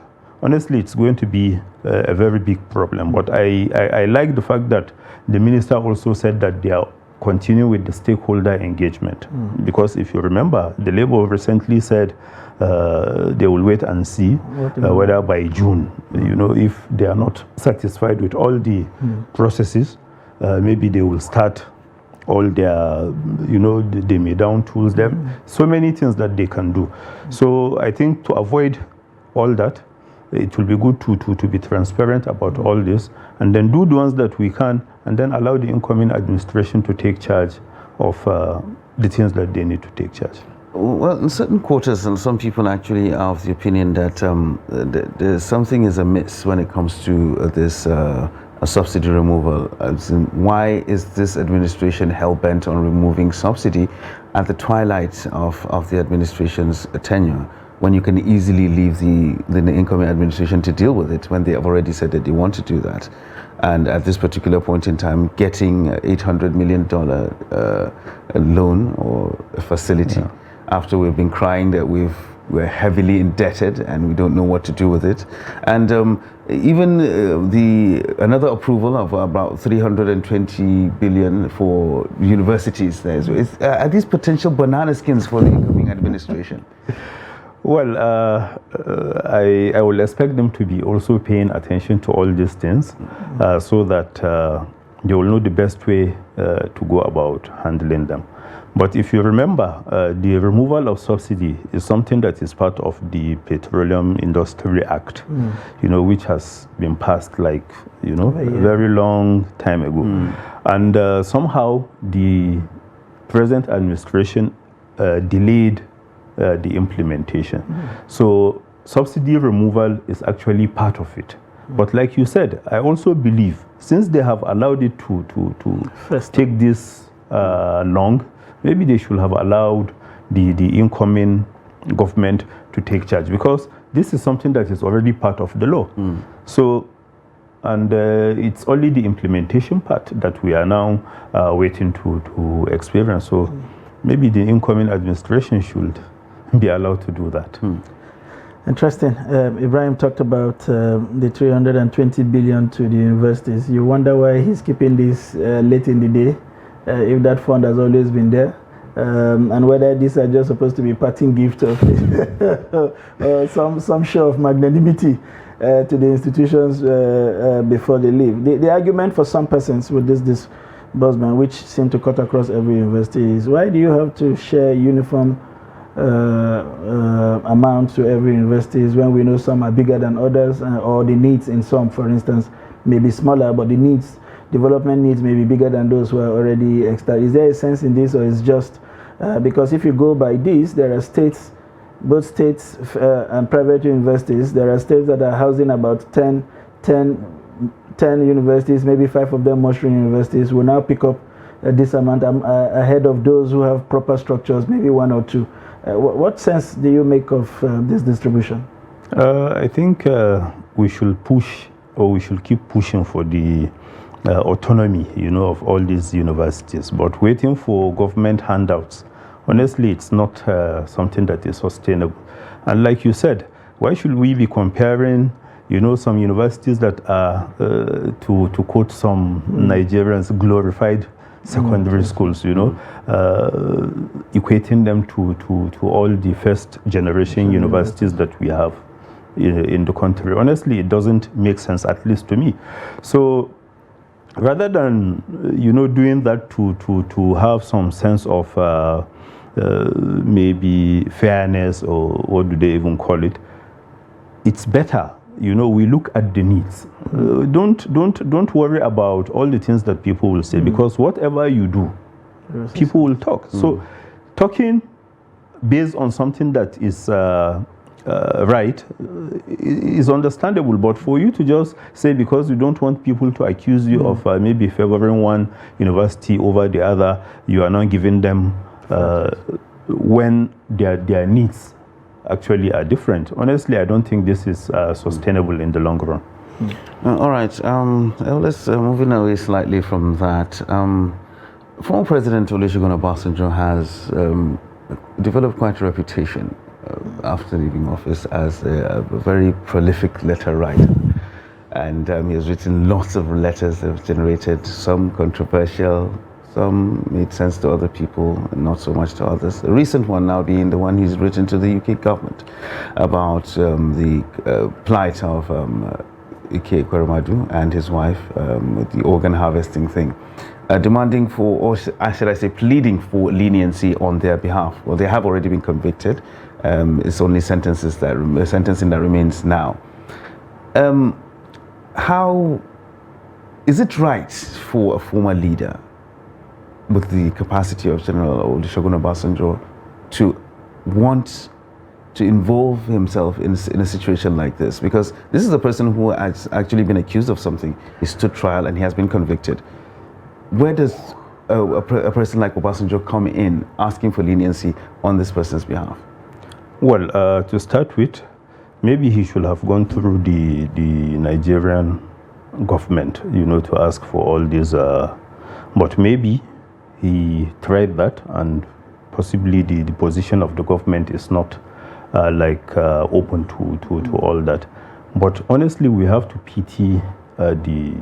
S13: honestly, it's going to be a very big problem. But I like the fact that the minister also said that they are continuing with the stakeholder engagement. Because if you remember, the Labour recently said they will wait and see whether by June, if they are not satisfied with all the processes, maybe they will start all their, they may down tools them. So many things that they can do. So I think to avoid all that, it will be good to be transparent about all this, and then do the ones that we can, and then allow the incoming administration to take charge of the things that they need to take charge.
S2: Well, in certain quarters, and some people actually are of the opinion that there's something is amiss when it comes to this a subsidy removal. As in, why is this administration hell-bent on removing subsidy at the twilight of the administration's tenure, when you can easily leave the incoming administration to deal with it, when they have already said that they want to do that? And at this particular point in time, getting $800 million loan or a facility, after we've been crying that we're heavily indebted and we don't know what to do with it. And even another approval of about 320 billion for universities there. So are these potential banana skins for the incoming administration?
S13: Well, I will expect them to be also paying attention to all these things, so that they will know the best way to go about handling them. But if you remember, the removal of subsidy is something that is part of the Petroleum Industry Act, which has been passed a very long time ago. And somehow the present administration delayed the implementation. So subsidy removal is actually part of it. But like you said, I also believe, since they have allowed it to take this long, maybe they should have allowed the incoming government to take charge, because this is something that is already part of the law. So, and it's only the implementation part that we are now waiting to experience. So maybe the incoming administration should be allowed to do that.
S1: Interesting. Ibrahim talked about the 320 billion to the universities. You wonder why he's keeping this late in the day, if that fund has always been there, and whether these are just supposed to be parting gift of some show of magnanimity to the institutions before they leave. The argument for some persons with this disbursement, which seem to cut across every university, is why do you have to share uniform amount to every university when we know some are bigger than others, or the needs in some, for instance, may be smaller, but the development needs may be bigger than those who are already extant. Is there a sense in this, or is just because if you go by this, there are states, both states and private universities, there are states that are housing about 10 universities, maybe 5 of them mushroom universities, will now pick up this amount ahead of those who have proper structures, maybe 1 or 2. What sense do you make of this distribution?
S13: I think we should push, or we should keep pushing for the autonomy, of all these universities. But waiting for government handouts, honestly, it's not something that is sustainable. And like you said, why should we be comparing, some universities that are, to quote some Nigerians, glorified secondary schools, equating them to all the first generation universities that we have in the country. Honestly, it doesn't make sense, at least to me. So rather than, doing that to have some sense of maybe fairness, or what do they even call it, it's better, we look at the needs. Don't worry about all the things that people will say, because whatever you do, people will talk. So talking based on something that is right is understandable, but for you to just say because you don't want people to accuse you of maybe favoring one university over the other, you are not giving them when their needs actually are different. Honestly, I don't think this is sustainable in the long run.
S2: All right, let's moving away slightly from that. Former President Olusegun Obasanjo has developed quite a reputation after leaving office as a very prolific letter writer. And he has written lots of letters that have generated some controversial, some made sense to other people, and not so much to others. The recent one now being the one he's written to the UK government about the plight of Ike Ekweremadu and his wife with the organ harvesting thing. Demanding for, or should I say, pleading for leniency on their behalf. Well, they have already been convicted. It's only sentencing that remains now. How is it right for a former leader with the capacity of General Olusegun Obasanjo to want to involve himself in a situation like this? Because this is a person who has actually been accused of something. He stood trial and he has been convicted. Where does a person like Obasanjo come in asking for leniency on this person's behalf?
S13: Well, to start with, maybe he should have gone through the Nigerian government, to ask for all these. But maybe he tried that, and possibly the position of the government is not open to all that. But honestly, we have to pity the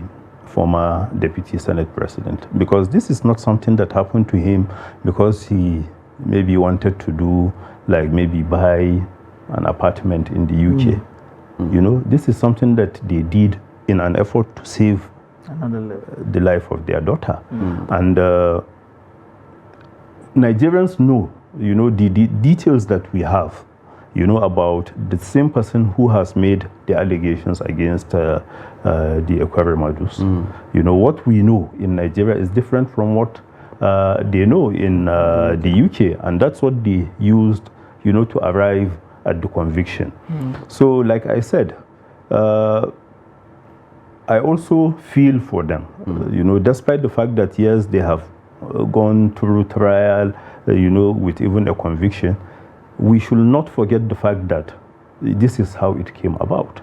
S13: former Deputy Senate President, because this is not something that happened to him because he maybe wanted to do, like maybe buy an apartment in the UK. This is something that they did in an effort to save the life of their daughter. And Nigerians know, the details that we have, about the same person who has made the allegations against the Ekweremadus. What we know in Nigeria is different from what they know in the UK, and that's what they used, to arrive at the conviction. So, like I said, I also feel for them, despite the fact that, yes, they have gone through trial, with even a conviction. We should not forget the fact that this is how it came about.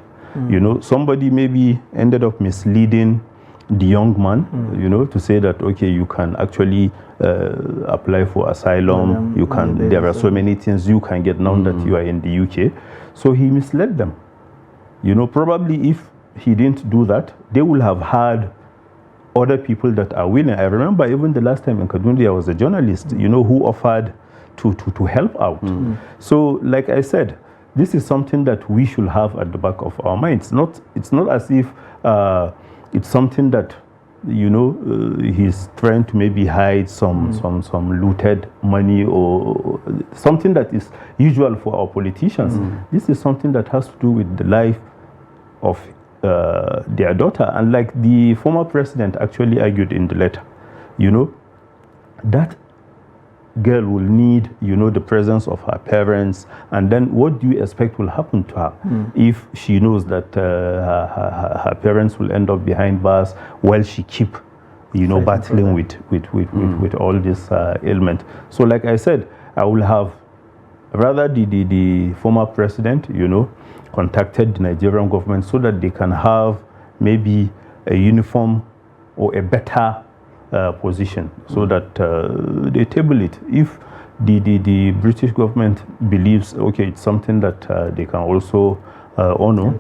S13: Somebody maybe ended up misleading the young man, to say that, okay, you can actually apply for asylum, there are so many things you can get now that you are in the UK. So he misled them. Probably if he didn't do that, they will have had other people that are willing. I remember even the last time in Kaduna, there was a journalist, who offered to help out. So, like I said, this is something that we should have at the back of our minds. It's not as if it's something that, he's trying to maybe hide some looted money or something that is usual for our politicians. This is something that has to do with the life of their daughter. And like the former president actually argued in the letter, that girl will need, the presence of her parents, and then what do you expect will happen to her if she knows that her parents will end up behind bars while she keep, battling with all this ailment. So, like I said, I will have rather the former president, contacted the Nigerian government so that they can have maybe a uniform or a better position so that they table it. If the British government believes, okay, it's something that they can also honor,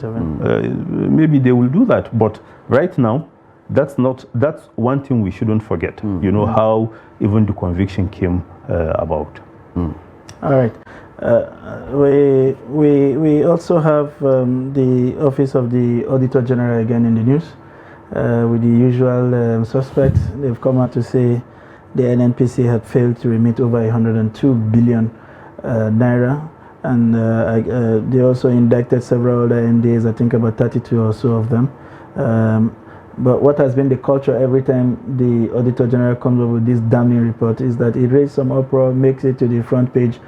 S13: maybe they will do that. But right now, that's one thing we shouldn't forget. You know, how even the conviction came about.
S1: All right. We also have the Office of the Auditor General again in the news with the usual suspects. They've come out to say the NNPC had failed to remit over 102 billion naira, and they also indicted several other NDAs, I think about 32 or so of them. But what has been the culture every time the Auditor General comes up with this damning report is that it raises some uproar, makes it to the front page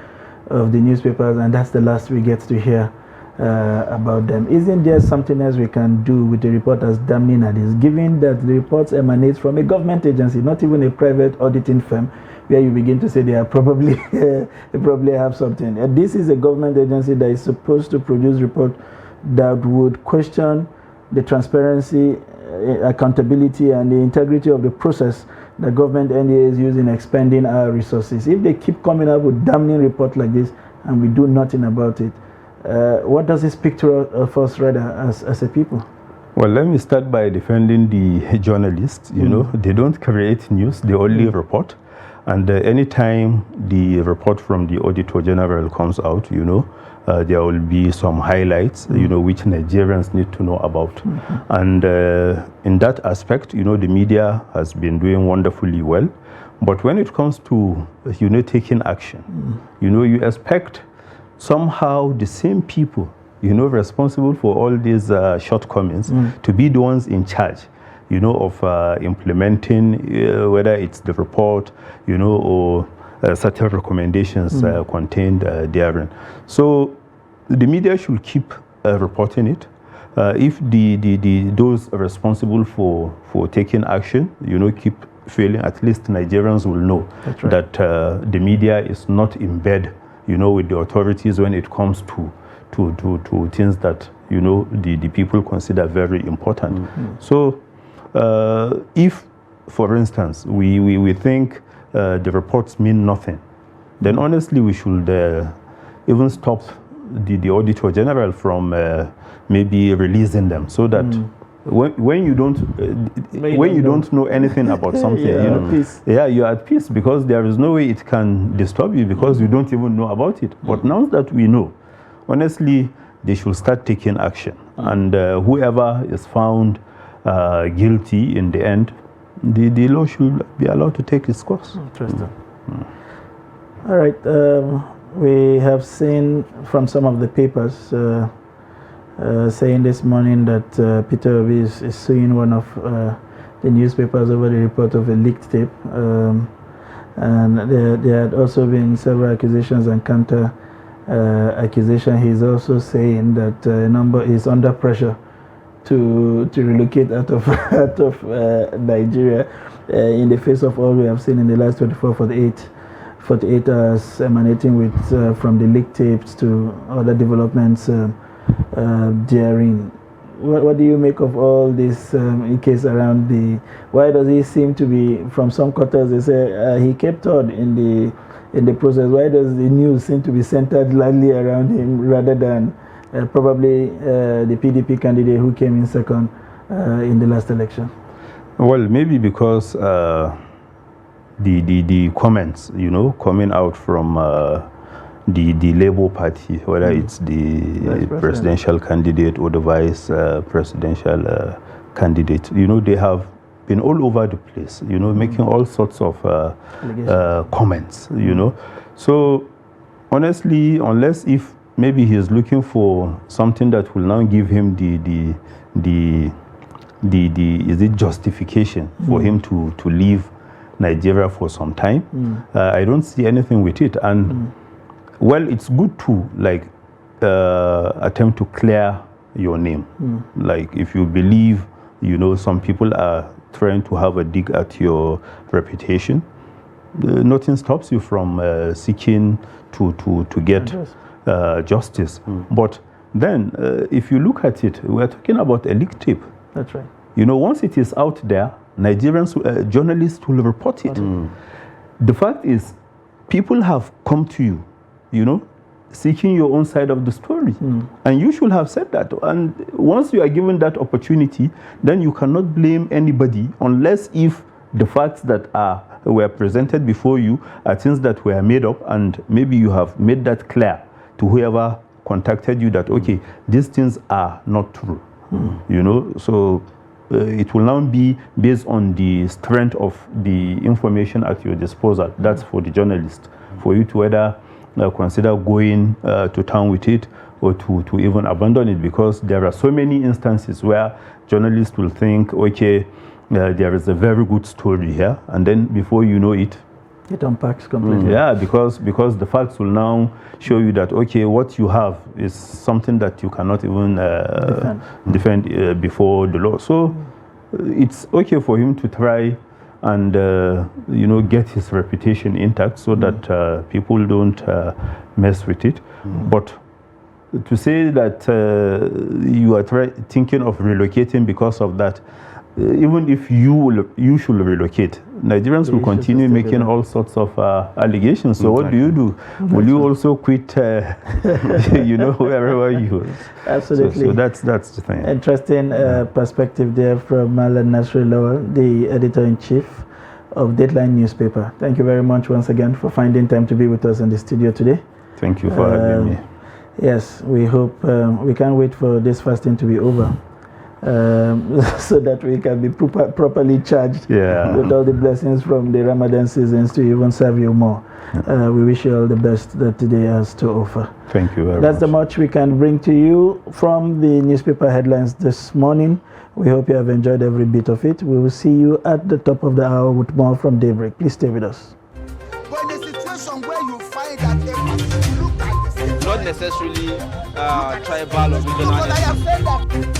S1: of the newspapers, and that's the last we get to hear about them. Isn't there something else we can do with the report as damning as this, given that the reports emanate from a government agency, not even a private auditing firm, where you begin to say they are probably they probably have something. And this is a government agency that is supposed to produce report that would question the transparency, accountability, and the integrity of the process the government NDA is using expending our resources. If they keep coming up with damning report like this and we do nothing about it, what does it speak to us rather as a people?
S13: Well, let me start by defending the journalists. You know, they don't create news, they only report. And anytime the report from the Auditor General comes out, you know, there will be some highlights, you know, which Nigerians need to know about. And in that aspect, you know, the media has been doing wonderfully well. But when it comes to, you know, taking action, you know, you expect somehow the same people, you know, responsible for all these shortcomings to be the ones in charge, you know, of implementing, whether it's the report, you know, or certain recommendations contained therein. So the media should keep reporting it. If those responsible for taking action, you know, keep failing, at least Nigerians will know that the media is not in bed, you know, with the authorities when it comes to things that, you know, the people consider very important. So if, for instance, we think the reports mean nothing, then honestly we should even stop the Auditor General from maybe releasing them, so that when you don't know anything about something, you know, you're at peace, because there is no way it can disturb you because you don't even know about it. But now that we know, honestly, they should start taking action, and whoever is found guilty in the end, the law should be allowed to take its course.
S1: Interesting. All right. We have seen from some of the papers saying this morning that Peter Obi is suing one of the newspapers over the report of a leaked tape. And there had also been several accusations and counter accusation. He's also saying that number is under pressure to relocate out of Nigeria in the face of all we have seen in the last 48 hours emanating with from the leaked tapes to other developments therein. What do you make of all this in case around the? Why does he seem to be, from some quarters they say he kept on in the process? Why does the news seem to be centered largely around him rather than probably the PDP candidate who came in second in the last election?
S13: Well, maybe because the comments, you know, coming out from the Labour Party, whether it's the presidential candidate or the vice presidential candidate, you know, they have been all over the place, you know, making all sorts of comments, you know. So honestly, unless if maybe he's looking for something that will now give him the is it justification for him to leave Nigeria for some time, I don't see anything with it. And well, it's good to like attempt to clear your name. Like if you believe, you know, some people are trying to have a dig at your reputation, nothing stops you from seeking to get justice. But then if you look at it, we're talking about a leaked tape.
S1: That's right.
S13: You know, once it is out there, Nigerians, journalists will report it. The fact is, people have come to you, you know, seeking your own side of the story. And you should have said that. And once you are given that opportunity, then you cannot blame anybody unless if the facts that were presented before you are things that were made up, and maybe you have made that clear to whoever contacted you that, okay, these things are not true. You know, so it will now be based on the strength of the information at your disposal. That's for the journalist, for you to whether consider going to town with it or to even abandon it, because there are so many instances where journalists will think, okay, there is a very good story here, and then before you know it,
S1: it unpacks completely.
S13: Yeah, because the facts will now show you that, okay, what you have is something that you cannot even defend before the law. So it's okay for him to try and you know, get his reputation intact so that people don't mess with it. But to say that you are thinking of relocating because of that, even if you should relocate, Nigerians will continue making all sorts of allegations. So what do you do? Will you also quit, you know, wherever you?
S1: Absolutely.
S13: So that's the thing.
S1: Interesting perspective there from Malan Nasri Lawal, the editor-in-chief of Dateline newspaper. Thank you very much once again for finding time to be with us in the studio today.
S13: Thank you for having me.
S1: Yes, we hope, we can't wait for this fasting to be over. So that we can be properly charged with all the blessings from the Ramadan seasons to even serve you more. We wish you all the best that today has to offer.
S13: Thank you very much.
S1: That's the much we can bring to you from the newspaper headlines this morning. We hope you have enjoyed every bit of it. We will see you at the top of the hour with more from Daybreak. Please stay with us.
S14: But in a situation where you find that a look at the
S15: Not necessarily tribal or regional.
S14: but I have said that.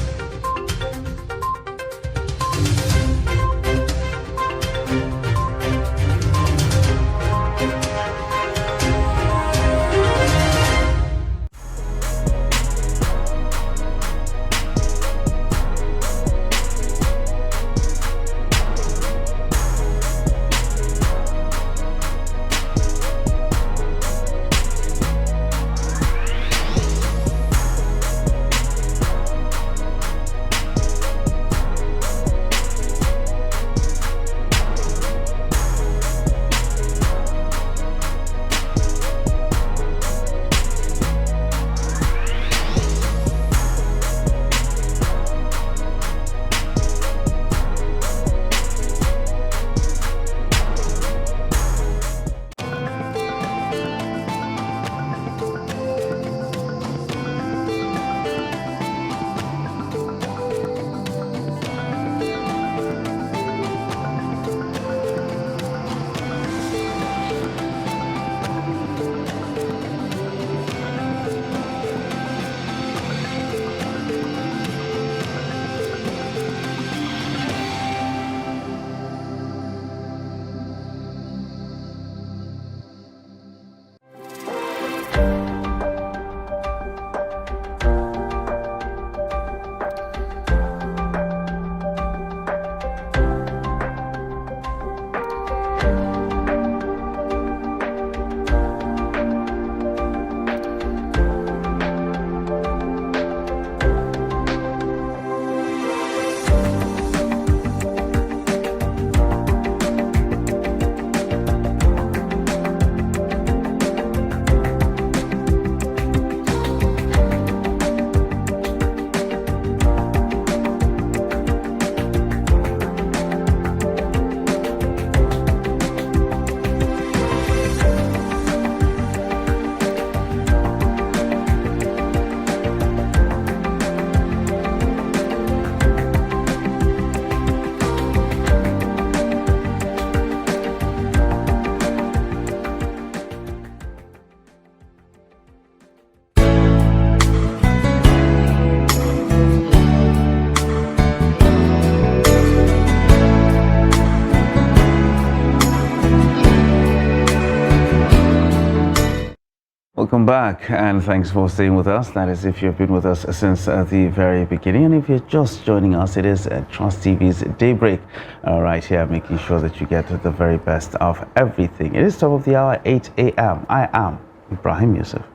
S2: Welcome back, and thanks for staying with us. That is, if you've been with us since the very beginning, and if you're just joining us, it is Trust TV's Daybreak right here, making sure that you get the very best of everything. It is top of the hour, 8 a.m. I am Ibrahim Yusuf.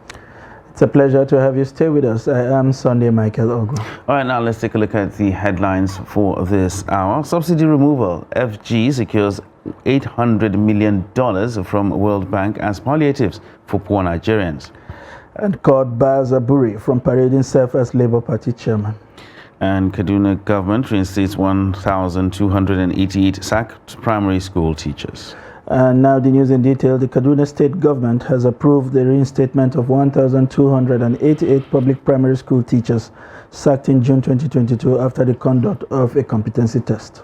S1: It's a pleasure to have you stay with us. I am Sunday Michael Ogu.
S2: All right, now let's take a look at the headlines for this hour. Subsidy removal. FG secures $800 million from World Bank as palliatives for poor Nigerians.
S1: And court bars Aburi from parading himself as Labour Party chairman.
S2: And Kaduna government reinstates 1,288 sacked primary school teachers.
S1: And now the news in detail. The Kaduna State government has approved the reinstatement of 1,288 public primary school teachers sacked in June 2022 after the conduct of a competency test.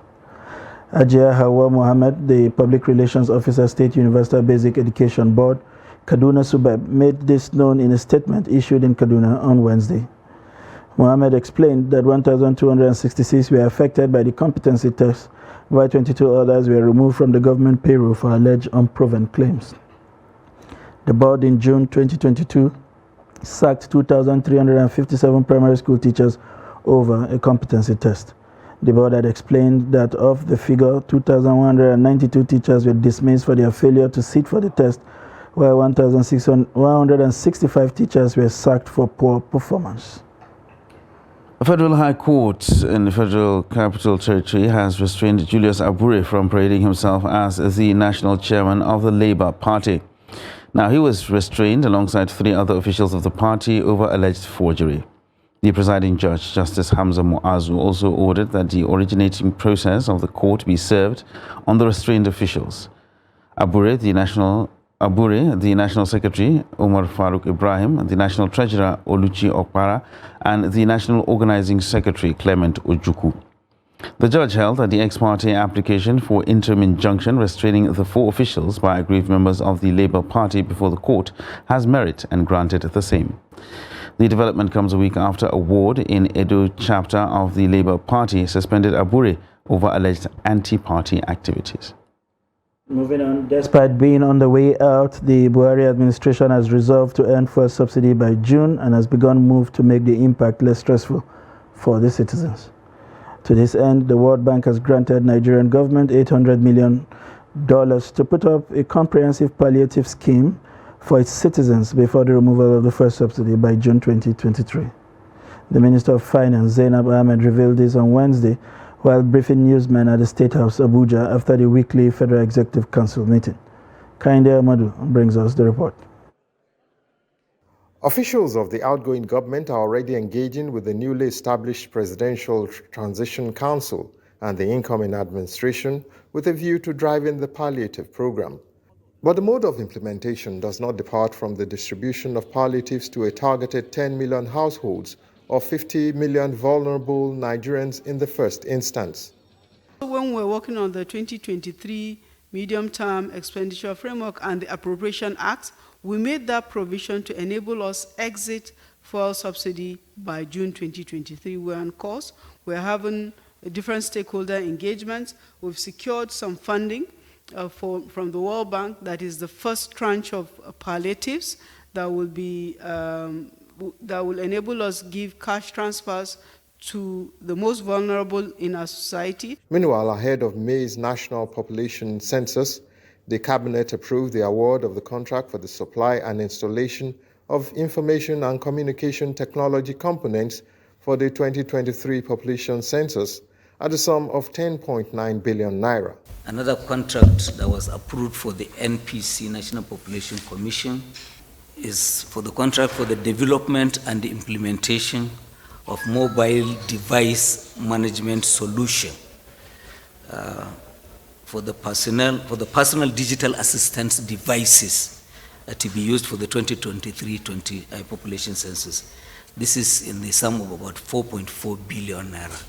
S1: Ajia Hawa Mohammed, the Public Relations Officer, State Universal Basic Education Board, Kaduna Subeb, made this known in a statement issued in Kaduna on Wednesday. Mohammed explained that 1,266 were affected by the competency test, while 22 others were removed from the government payroll for alleged unproven claims. The board in June 2022 sacked 2,357 primary school teachers over a competency test. The board had explained that of the figure, 2,192 teachers were dismissed for their failure to sit for the test, while 165 teachers were sacked for poor performance.
S2: A federal high court in the Federal Capital Territory has restrained Julius Abure from parading himself as the national chairman of the Labour Party. Now, he was restrained alongside 3 other officials of the party over alleged forgery. The presiding judge, Justice Hamza Muazu, also ordered that the originating process of the court be served on the restrained officials. Abure, the National Secretary, Omar Farouk Ibrahim, the National Treasurer, Oluchi Okpara, and the National Organizing Secretary, Clement Ojuku. The judge held that the ex-party application for interim injunction restraining the 4 officials by aggrieved members of the Labour Party before the court has merit and granted the same. The development comes a week after a ward in Edo chapter of the Labour Party suspended Abure over alleged anti-party activities.
S1: Moving on, despite being on the way out, the Buhari administration has resolved to end fuel subsidy by June and has begun move to make the impact less stressful for the citizens. To this end, the World Bank has granted Nigerian government $800 million to put up a comprehensive palliative scheme for its citizens before the removal of the first subsidy by June 2023. The Minister of Finance, Zainab Ahmed, revealed this on Wednesday while briefing newsmen at the State House, Abuja, after the weekly Federal Executive Council meeting. Kainde Amadu brings us the report.
S3: Officials of the outgoing government are already engaging with the newly established Presidential Transition Council and the incoming administration with a view to driving the palliative program. But the mode of implementation does not depart from the distribution of palliatives to a targeted 10 million households or 50 million vulnerable Nigerians in the first instance.
S4: When we're working on the 2023 Medium-Term Expenditure Framework and the Appropriation Act, we made that provision to enable us exit fuel subsidy by June 2023. We're on course. We're having different stakeholder engagements. We've secured some funding from the World Bank. That is the first tranche of palliatives that will be that will enable us give cash transfers to the most vulnerable in our society.
S3: Meanwhile, ahead of May's National Population Census, the Cabinet approved the award of the contract for the supply and installation of information and communication technology components for the 2023 population census at a sum of 10.9 billion naira.
S5: Another contract that was approved for the NPC, National Population Commission, is for the contract for the development and the implementation of mobile device management solution for the personal digital assistance devices to be used for the 2023 population census. This is in the sum of about 4.4 billion naira.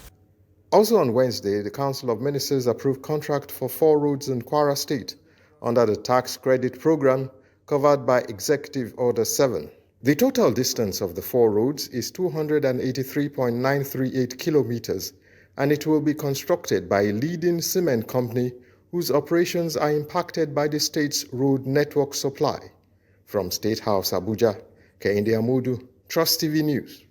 S3: Also on Wednesday, the Council of Ministers approved contract for 4 roads in Kwara State under the tax credit program covered by Executive Order 7. The total distance of the 4 roads is 283.938 kilometers, and it will be constructed by a leading cement company whose operations are impacted by the state's road network supply. From State House, Abuja, Kehinde Amudu, Trust TV News.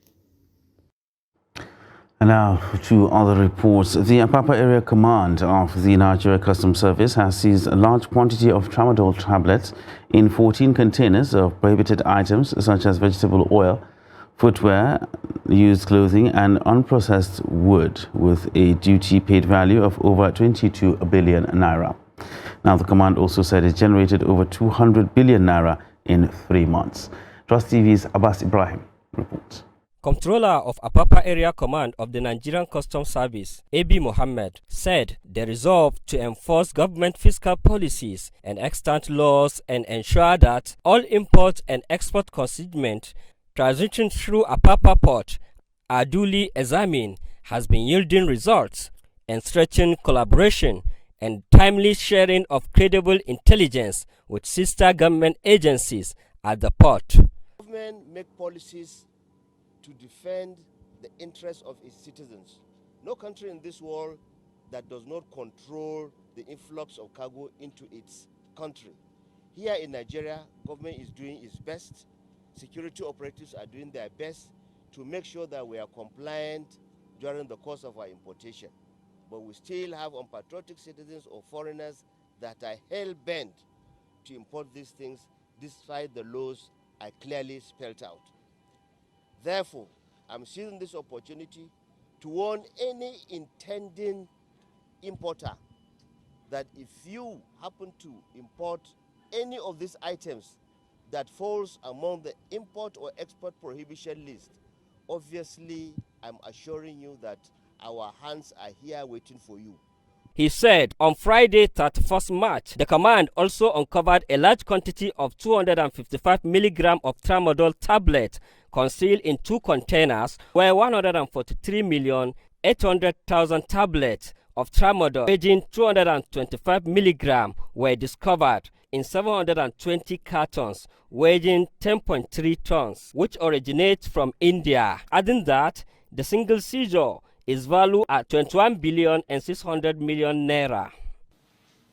S2: And now to other reports. The Apapa Area Command of the Nigeria Customs Service has seized a large quantity of tramadol tablets in 14 containers of prohibited items such as vegetable oil, footwear, used clothing and unprocessed wood with a duty paid value of over 22 billion naira. Now the command also said it generated over 200 billion naira in 3 months. Trust TV's Abbas Ibrahim reports.
S6: Comptroller of Apapa Area Command of the Nigerian Customs Service, A.B. Mohammed, said they resolved to enforce government fiscal policies and extant laws and ensure that all import and export consignment transiting through Apapa port are duly examined has been yielding results and stretching collaboration and timely sharing of credible intelligence with sister government agencies at the port.
S7: Government make policies to defend the interests of its citizens. No country in this world that does not control the influx of cargo into its country. Here in Nigeria, government is doing its best. Security operatives are doing their best to make sure that we are compliant during the course of our importation. But we still have unpatriotic citizens or foreigners that are hell-bent to import these things despite the laws are clearly spelled out. Therefore, I'm seizing this opportunity to warn any intending importer that if you happen to import any of these items that falls among the import or export prohibition list, obviously, I'm assuring you that our hands are here waiting for you.
S6: He said on Friday, 31st March, the command also uncovered a large quantity of 255 milligrams of tramadol tablet concealed in 2 containers, where 143,800,000 tablets of tramadol weighing 225 milligrams were discovered in 720 cartons weighing 10.3 tons, which originates from India. Adding that the single seizure is valued at 21 billion and 600 million naira.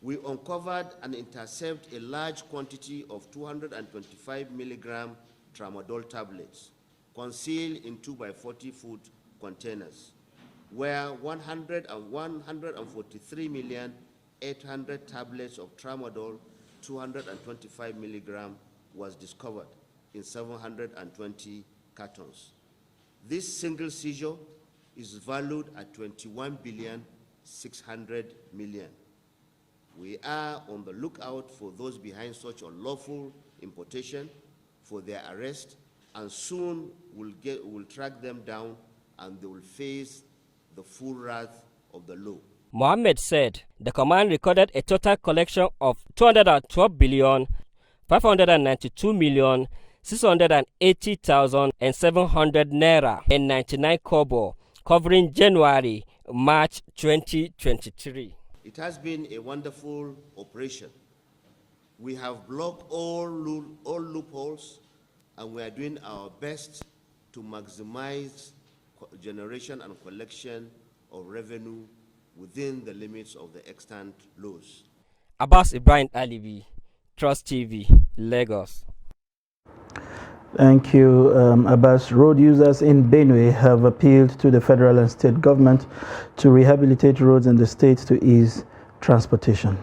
S7: We uncovered and intercepted a large quantity of 225 milligram tramadol tablets concealed in 2x40 foot containers, where 143,800,000 tablets of tramadol 225 milligram was discovered in 720 cartons. This single seizure is valued at 21,600 million. We are on the lookout for those behind such unlawful importation, for their arrest, and soon we'll track them down and they will face the full wrath of the law.
S6: Mohammed said the command recorded a total collection of 212 billion 592 million 680,700 naira and 99 kobo, covering January, March 2023.
S7: It has been a wonderful operation. We have blocked all loopholes, and we are doing our best to maximize generation and collection of revenue within the limits of the extant laws.
S6: Abbas Ibrahim Alibi, Trust TV, Lagos.
S1: Thank you, Abbas. Road users in Benue have appealed to the federal and state government to rehabilitate roads in the state to ease transportation.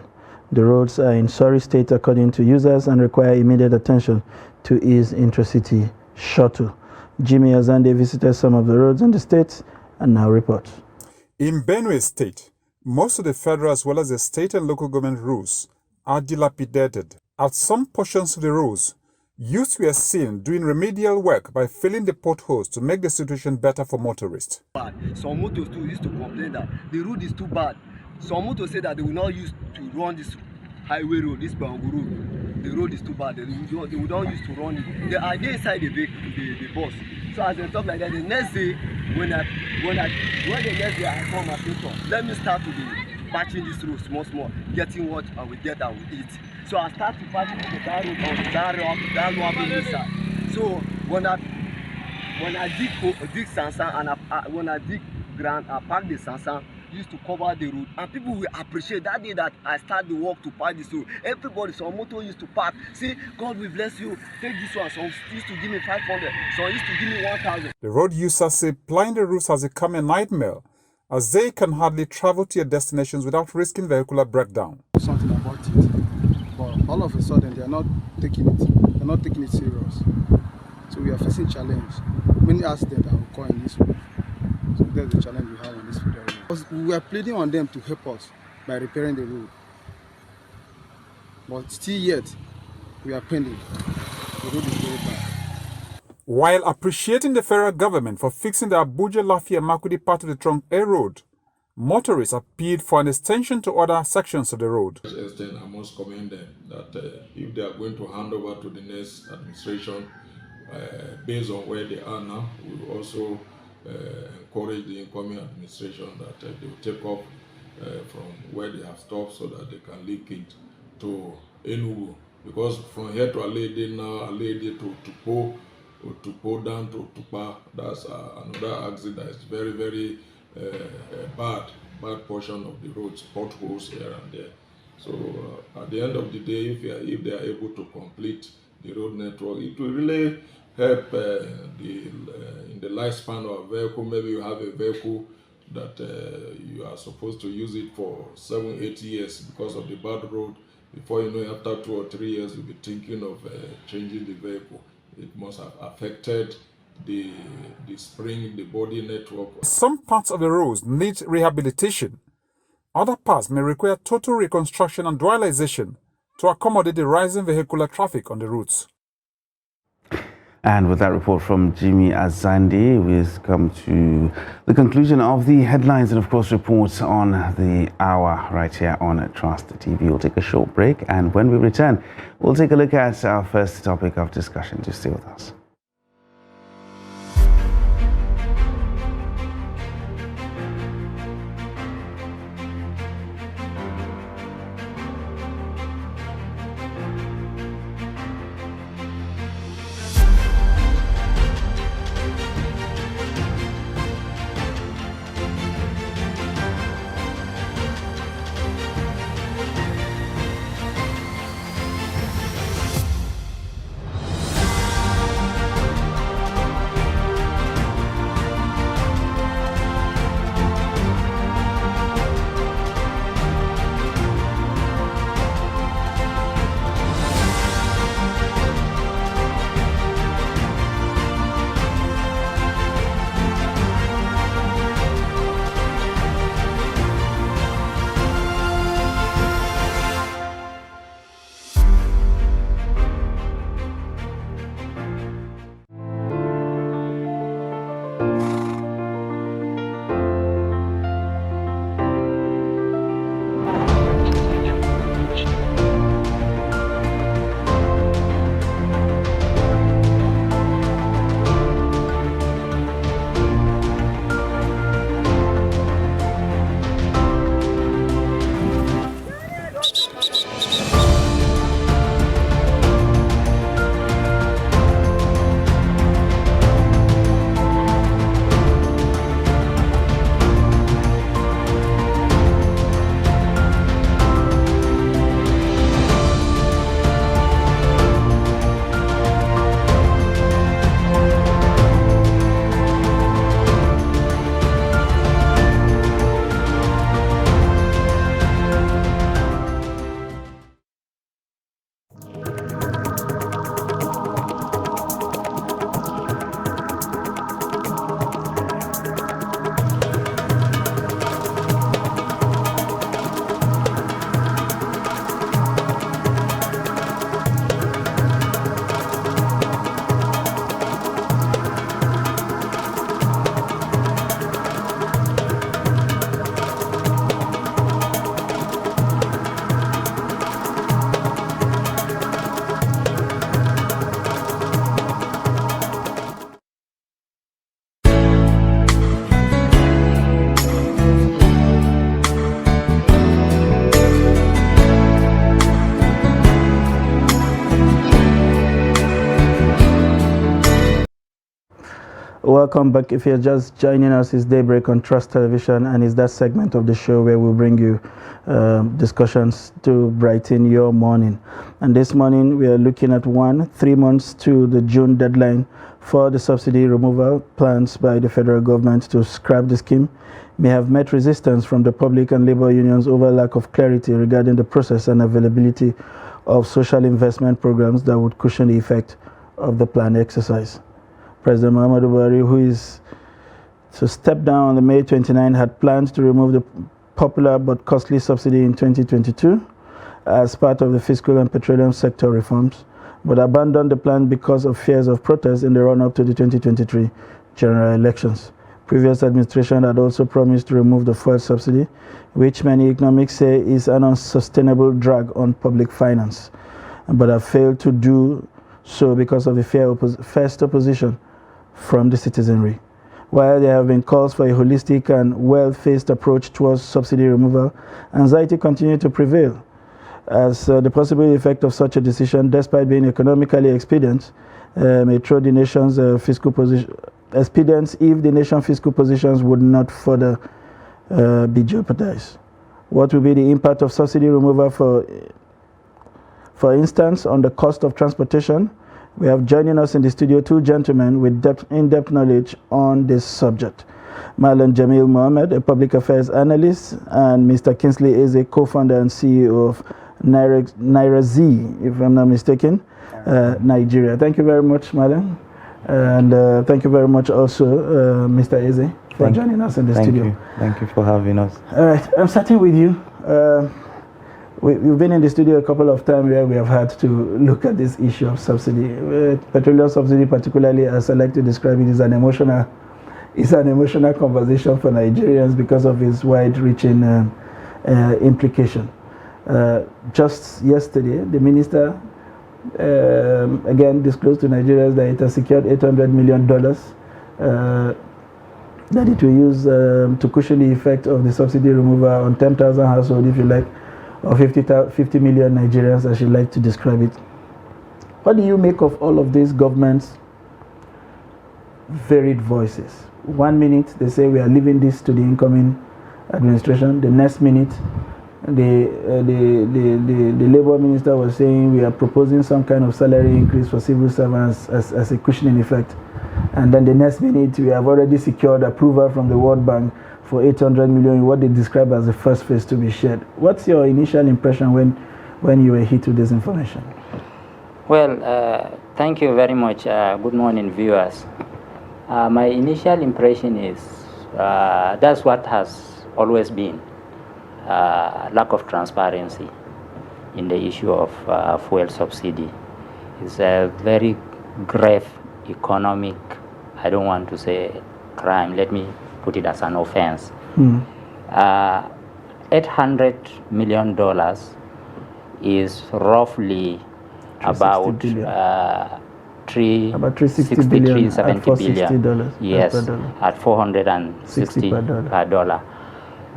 S1: The roads are in sorry state according to users and require immediate attention to ease intercity shuttle. Jimmy Azande visited some of the roads in the state and now reports.
S8: In Benue State, most of the federal as well as the state and local government roads are dilapidated. At some portions of the roads, youths were seen doing remedial work by filling the potholes to make the situation better for motorists.
S9: Some motorists too used to complain that the road is too bad. Some motorists say that they will not use to run this highway road, this Bangu road. The road is too bad. They will not use to run it. They are inside the bus. So as they talk like that, the next day when the next day I come and say, let me start to be patching this road small, getting what I will get, I will eat. So I start to pass that road on that rock inside. So when I dig sansan and when I dig ground, I pack the sansan used to cover the road, and people will appreciate that day that I start the work to park this road. Everybody, some motor used to park, say, God will bless you, take this one. Some used to give me 500, some used to give me 1,000.
S8: The road users say plying the routes has become a nightmare, as they can hardly travel to their destinations without risking vehicular breakdown.
S10: Something about it, but all of a sudden they are not taking it serious. So we are facing challenge. Many accidents are occurring this way. So that's the challenge we have on this federal road. We are pleading on them to help us by repairing the road. But still yet, we are pending. The road is very bad.
S8: While appreciating the federal government for fixing the Abuja-Lafia-Makudi part of the Trunk A road, motorists appealed for an extension to other sections of the road.
S11: To this extent, I must commend them that if they are going to hand over to the next administration, based on where they are now, we will also encourage the incoming administration that they will take up from where they have stopped so that they can link it to Enugu. Because from here to Alede now, Alede to Tupo down to Tupa, that's another exit that is very, very bad portion of the roads, potholes here and there. So at the end of the day, if they are able to complete the road network, it will really help in the lifespan of a vehicle. Maybe you have a vehicle that you are supposed to use it for 7-8 years because of the bad road. Before you know, after 2 or 3 years, you'll be thinking of changing the vehicle. It must have affected the spring, the body network.
S8: Some parts of the roads need rehabilitation. Other parts may require total reconstruction and dualization to accommodate the rising vehicular traffic on the routes.
S2: And with that report from Jimmy Azandi, we've come to the conclusion of the headlines and, of course, reports on the hour right here on Trust TV. We'll take a short break, and when we return, we'll take a look at our first topic of discussion. Just stay with us.
S1: Welcome back. If you're just joining us, it's Daybreak on Trust Television, and it's that segment of the show where we bring you discussions to brighten your morning. And this morning, we are looking at 3 months to the June deadline for the subsidy removal plans by the federal government to scrap the scheme may have met resistance from the public and labor unions over lack of clarity regarding the process and availability of social investment programs that would cushion the effect of the planned exercise. President Muhammadu Buhari, who is to step down on May 29, had planned to remove the popular but costly subsidy in 2022 as part of the fiscal and petroleum sector reforms, but abandoned the plan because of fears of protests in the run-up to the 2023 general elections. Previous administration had also promised to remove the fuel subsidy, which many economics say is an unsustainable drag on public finance, but have failed to do so because of the fierce opposition from the citizenry. While there have been calls for a holistic and well-phased approach towards subsidy removal, anxiety continued to prevail as the possible effect of such a decision, despite being economically expedient, may throw the nation's fiscal position expedience if the nation's fiscal positions would not further be jeopardized. What will be the impact of subsidy removal, for instance, on the cost of transportation? We have joining us in the studio 2 gentlemen with in-depth knowledge on this subject. Malan Jamil Mohammed, a public affairs analyst, and Mr. Kingsley Eze, co-founder and CEO of Naira Z, if I'm not mistaken, Nigeria. Thank you very much, Malan. And thank you very much also, Mr. Eze, for joining us in the studio.
S16: Thank you for having us.
S1: All right, I'm starting with you. We've been in the studio a couple of times where we have had to look at this issue of subsidy. Petroleum subsidy, particularly, as I like to describe it, is an emotional conversation for Nigerians because of its wide-reaching implication. Just yesterday, the minister again disclosed to Nigerians that it has secured $800 million that it will use to cushion the effect of the subsidy removal on 10,000 households, if you like, or 50 million Nigerians, as you like to describe it. What do you make of all of these governments' varied voices? 1 minute they say we are leaving this to the incoming administration. The next minute, the labor minister was saying we are proposing some kind of salary increase for civil servants as a cushioning effect. And then the next minute, we have already secured approval from the World Bank for 800 million, what they describe as the first phase to be shared. What's your initial impression when you were hit with this information?
S16: Well, thank you very much. Good morning, viewers. My initial impression is that's what has always been lack of transparency in the issue of fuel subsidy. It's a very grave economic, I don't want to say crime, let me put it as an offense. $800 million is roughly about
S1: 360 billion,
S16: 370 billion. Yes, at 460 per dollar.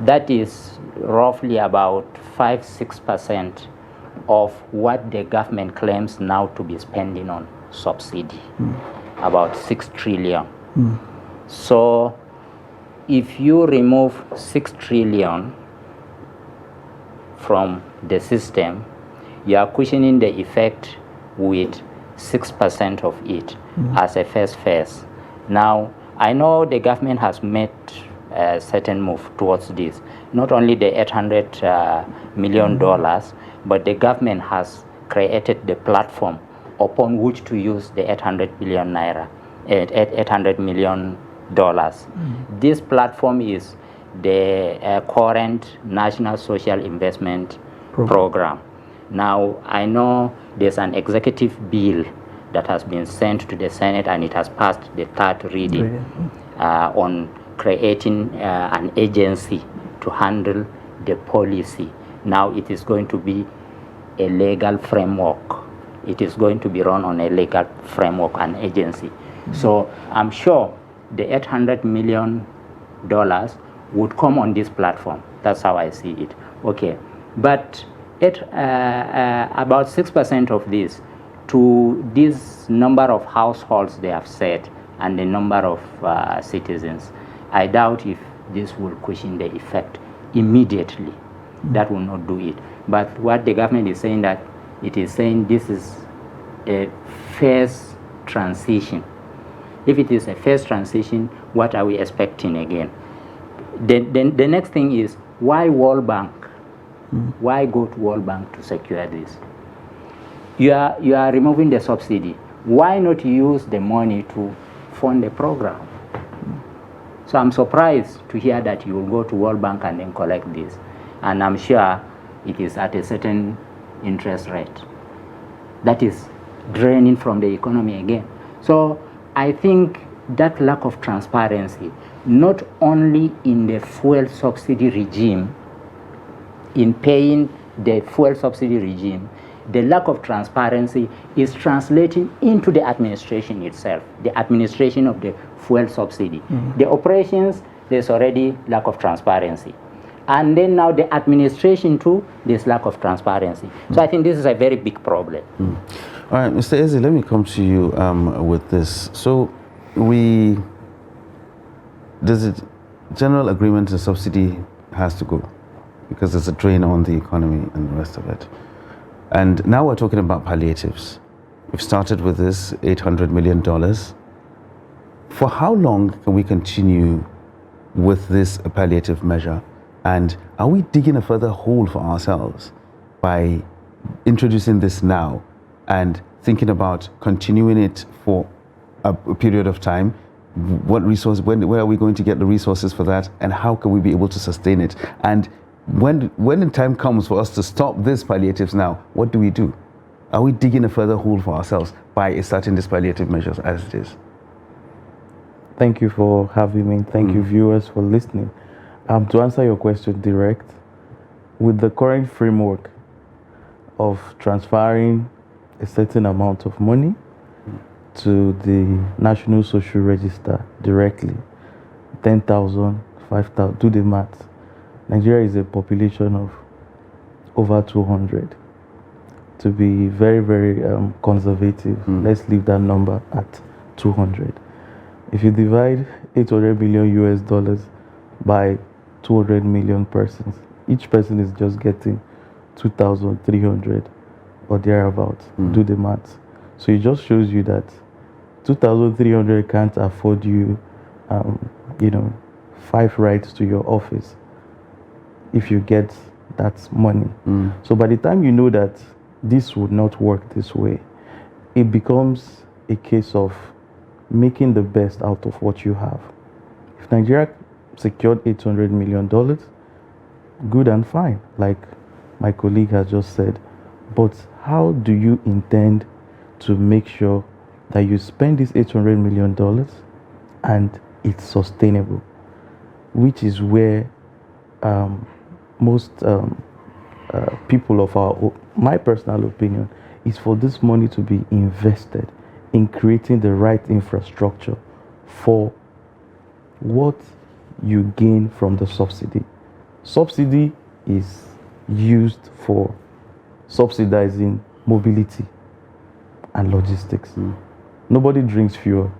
S16: That is roughly about 5-6% of what the government claims now to be spending on subsidy, about 6 trillion. So if you remove 6 trillion from the system, you are cushioning the effect with 6% of it as a first phase. Now, I know the government has made a certain move towards this. Not only the $800 million, but the government has created the platform upon which to use the 800 billion naira, $800 million. This platform is the current National Social Investment Program. Now, I know there's an executive bill that has been sent to the Senate and it has passed the third reading on creating an agency to handle the policy. Now it is going to be a legal framework. It is going to be run on a legal framework, an agency. So I'm sure the $800 million would come on this platform. That's how I see it. Okay, but about 6% of this to this number of households they have said and the number of citizens. I doubt if this will cushion the effect immediately. That will not do it. But what the government is saying, that it is saying this is a phase transition. If it is a phase transition, what are we expecting again? The next thing is, why World Bank? Why go to World Bank to secure this? You are removing the subsidy. Why not use the money to fund the program? So I'm surprised to hear that you will go to World Bank and then collect this. And I'm sure it is at a certain interest rate. That is draining from the economy again. So I think that lack of transparency, not only in the fuel subsidy regime, in paying the fuel subsidy regime, the lack of transparency is translating into the administration itself, the administration of the fuel subsidy. The operations, there's already lack of transparency. And then now the administration too, there's lack of transparency. So I think this is a very big problem.
S2: All right, Mr. Eze, let me come to you with this. So there's a general agreement the subsidy has to go because there's a drain on the economy and the rest of it. And now we're talking about palliatives. We've started with this $800 million. For how long can we continue with this palliative measure? And are we digging a further hole for ourselves by introducing this now and thinking about continuing it for a period of time? What resource, where are we going to get the resources for that? And how can we be able to sustain it? And when the time comes for us to stop these palliatives now, what do we do? Are we digging a further hole for ourselves by starting these palliative measures as it is?
S17: Thank you for having me. Thank you, viewers, for listening. To answer your question direct, with the current framework of transferring a certain amount of money to the National Social Register directly, 10,000, 5,000, do the math. Nigeria is a population of over 200. To be very, very conservative, let's leave that number at 200. If you divide $800 million US by 200 million persons, each person is just getting 2,300 or thereabouts. Do the math. So it just shows you that 2,300 can't afford you, 5 rides to your office if you get that money. So by the time you know that this would not work this way, it becomes a case of making the best out of what you have. If Nigeria secured $800 million, good and fine, like my colleague has just said. But how do you intend to make sure that you spend this $800 million and it's sustainable? Which is where most people of my personal opinion, is for this money to be invested in creating the right infrastructure for what you gain from the subsidy. Subsidy is used for subsidizing mobility and logistics. Nobody drinks fuel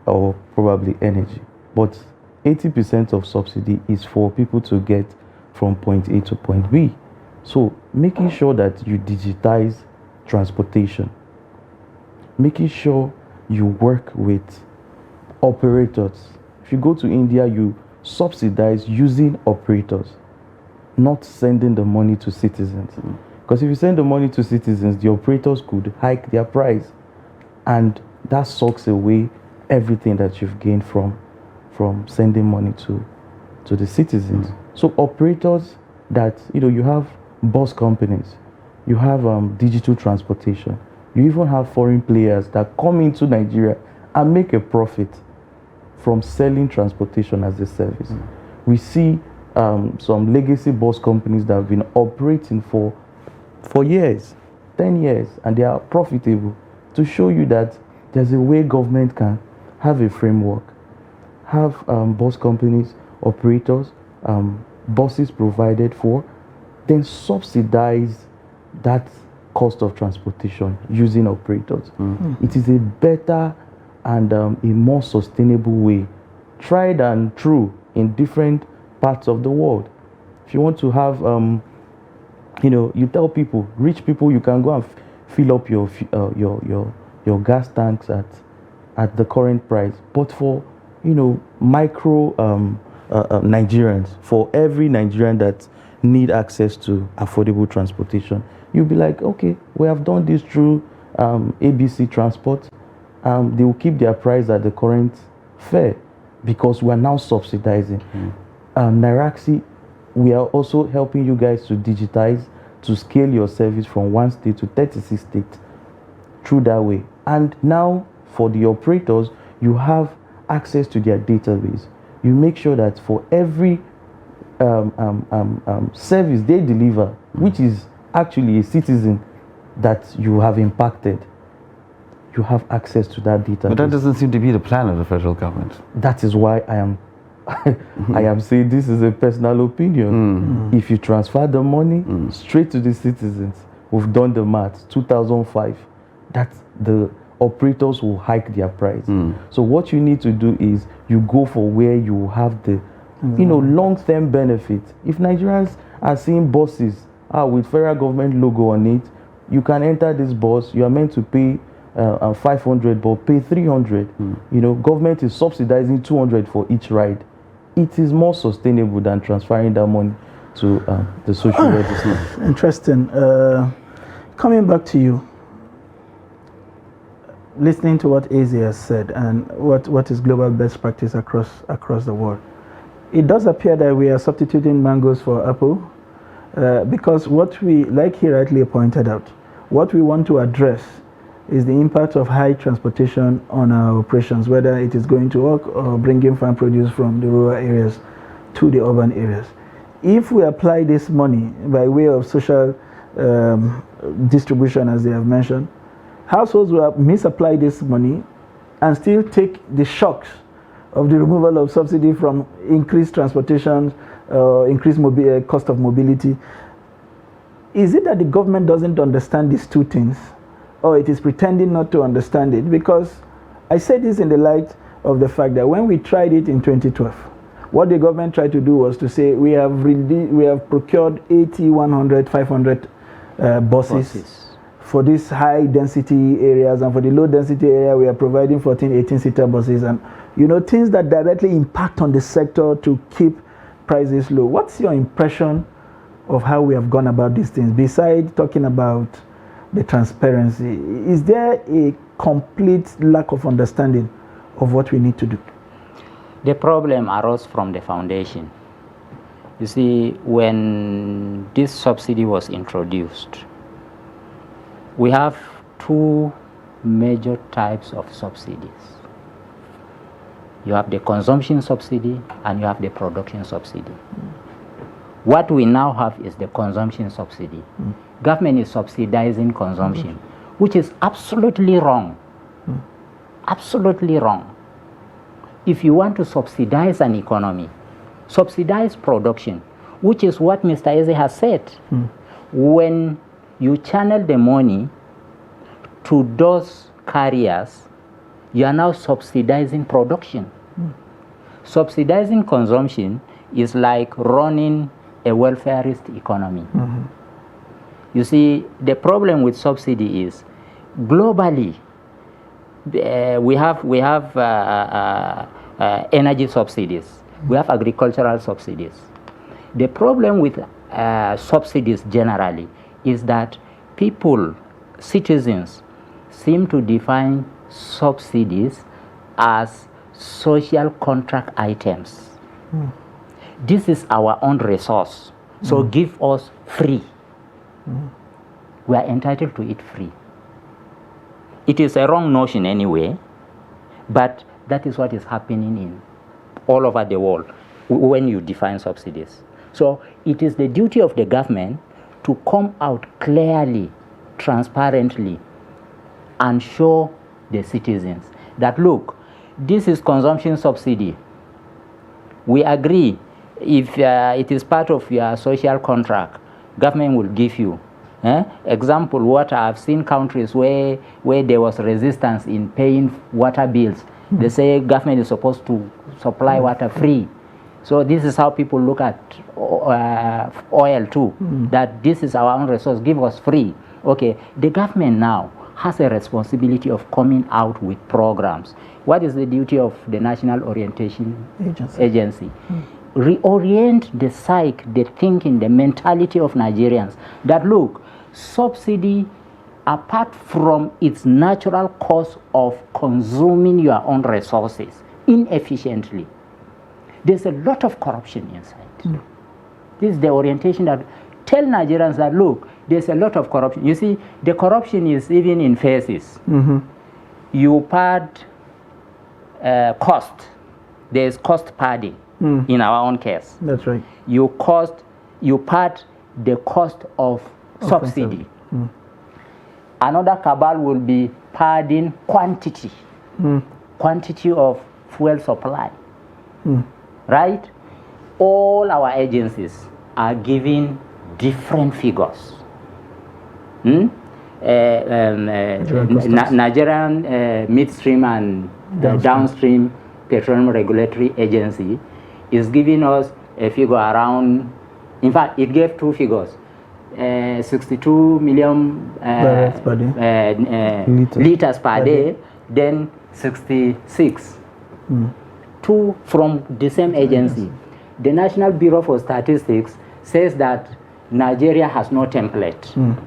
S17: or probably energy, but 80% of subsidy is for people to get from point A to point B. So making sure that you digitize transportation, making sure you work with operators. If you go to India, you subsidize using operators, not sending the money to citizens. Because if you send the money to citizens, the operators could hike their price, and that sucks away everything that you've gained from sending money to the citizens. So operators that, you have bus companies, you have digital transportation, you even have foreign players that come into Nigeria and make a profit from selling transportation as a service. We see some legacy bus companies that have been operating for years, 10 years, and they are profitable, to show you that there's a way government can have a framework, have bus companies, operators, buses provided for, then subsidize that cost of transportation using operators. It is a better and a more sustainable way, tried and true in different parts of the world. If you want to have, you tell people, rich people, you can go and fill up your gas tanks at the current price. But for micro Nigerians, for every Nigerian that need access to affordable transportation, you'll be like, okay, we have done this through ABC Transport. They will keep their price at the current fare because we are now subsidizing. Nairaxi, we are also helping you guys to digitize, to scale your service from 1 state to 36 states through that way. And now for the operators, you have access to their database. You make sure that for every service they deliver, which is actually a citizen that you have impacted, you have access to that data.
S2: But that doesn't seem to be the plan of the federal government.
S17: That is why I am I am saying this is a personal opinion. If you transfer the money straight to the citizens, we've done the math, 2005, that the operators will hike their price. So what you need to do is you go for where you have the long-term benefit. If Nigerians are seeing buses with federal government logo on it, you can enter this bus, you are meant to pay 500 but pay 300. Government is subsidizing 200 for each ride. It is more sustainable than transferring that money to the social register.
S1: Interesting. Coming back to you, listening to what AZ has said and what is global best practice across the world, it does appear that we are substituting mangoes for apple, because what we, like he rightly pointed out, what we want to address is the impact of high transportation on our operations, whether it is going to work or bringing farm produce from the rural areas to the urban areas. If we apply this money by way of social distribution, as they have mentioned, households will misapply this money and still take the shocks of the removal of subsidy from increased transportation, increased cost of mobility. Is it that the government doesn't understand these two things, or it is pretending not to understand it? Because I say this in the light of the fact that when we tried it in 2012, what the government tried to do was to say we have procured 80, 100, 500 buses for these high density areas, and for the low density area we are providing 14, 18 seater buses, and things that directly impact on the sector to keep prices low. What's your impression of how we have gone about these things, besides talking about the transparency? Is there a complete lack of understanding of what we need to do?
S16: The problem arose from the foundation. You see, when this subsidy was introduced, we have two major types of subsidies. You have the consumption subsidy and you have the production subsidy. What we now have is the consumption subsidy. Government is subsidizing consumption, which is absolutely wrong. Absolutely wrong. If you want to subsidize an economy, subsidize production, which is what Mr. Eze has said. When you channel the money to those carriers, you are now subsidizing production. Subsidizing consumption is like running a welfarist economy. You see, the problem with subsidy is globally we have energy subsidies, we have agricultural subsidies. The problem with subsidies generally is that people, citizens, seem to define subsidies as social contract items. This is our own resource, so give us free. We are entitled to it free. It is a wrong notion anyway, but that is what is happening in all over the world when you define subsidies. So it is the duty of the government to come out clearly, transparently, and show the citizens that, look, this is consumption subsidy. We agree, if it is part of your social contract, government will give you Example, water. I've seen countries where there was resistance in paying water bills. They say government is supposed to supply water free. So this is how people look at oil too, that this is our own resource, give us free. Okay, the government now has a responsibility of coming out with programs. What is the duty of the National Orientation Agency? Reorient the psyche, the thinking, the mentality of Nigerians that look, subsidy, apart from its natural cause of consuming your own resources inefficiently, there's a lot of corruption inside. This is the orientation that tell Nigerians that look, there's a lot of corruption. You see, the corruption is even in phases. You pad cost. There's cost padding in our own case.
S1: That's right.
S16: You pad the cost of subsidy. Another cabal will be padding quantity. Quantity of fuel supply. Right? All our agencies are giving different figures. Nigerian midstream and downstream petroleum regulatory agency is giving us a figure around, in fact, it gave two figures, 62 million liters per day, then 66. Two from the same agency. The National Bureau for Statistics says that Nigeria has no template.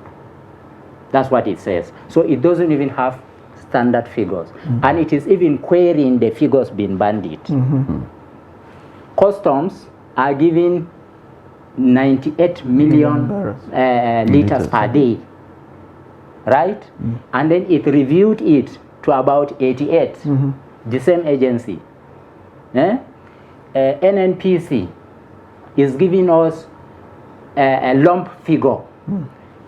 S16: That's what it says. So it doesn't even have standard figures. And it is even querying the figures being bandied. Customs are giving 98 million liters per day. Right? And then it reviewed it to about 88. The same agency. NNPC is giving us a lump figure.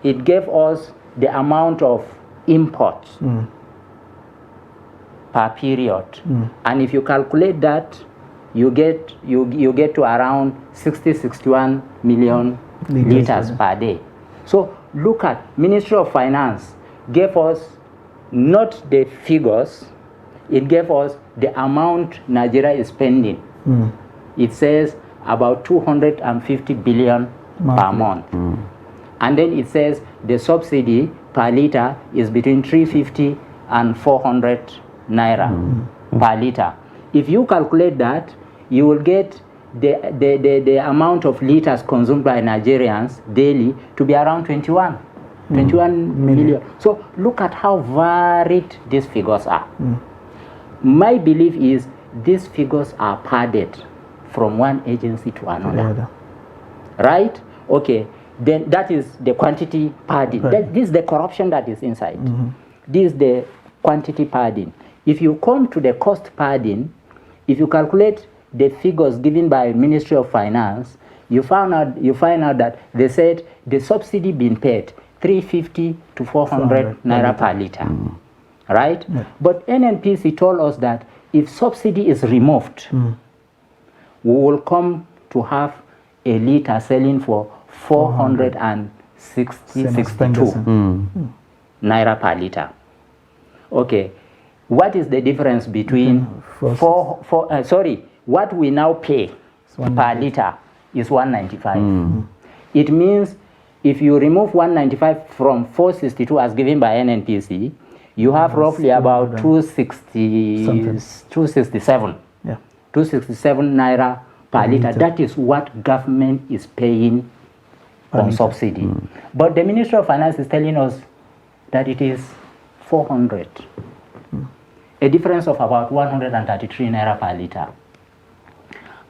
S16: It gave us the amount of imports per period, and if you calculate that, you get to around 61 million liters per day. So look at Ministry of Finance gave us not the figures, it gave us the amount Nigeria is spending. It says about 250 billion per month. And then it says the subsidy per liter is between 350 and 400 naira per liter. If you calculate that, you will get the amount of liters consumed by Nigerians daily to be around 21 million. So look at how varied these figures are. My belief is these figures are padded from one agency to another. Right? Okay. Then that is the quantity padding. This is the corruption that is inside. This is the quantity padding. If you come to the cost padding, if you calculate the figures given by Ministry of Finance, you find out that they said the subsidy being paid 350 to 400 naira per liter. Right? But NNPC told us that if subsidy is removed, we will come to have a liter selling for 462 naira per liter. Okay, what is the difference between what we now pay per liter is 195. It means if you remove 195 from 462 as given by NNPC, you have roughly about 267 naira per liter. That is what government is paying on subsidy. But the Ministry of Finance is telling us that it is 400. A difference of about 133 naira per liter.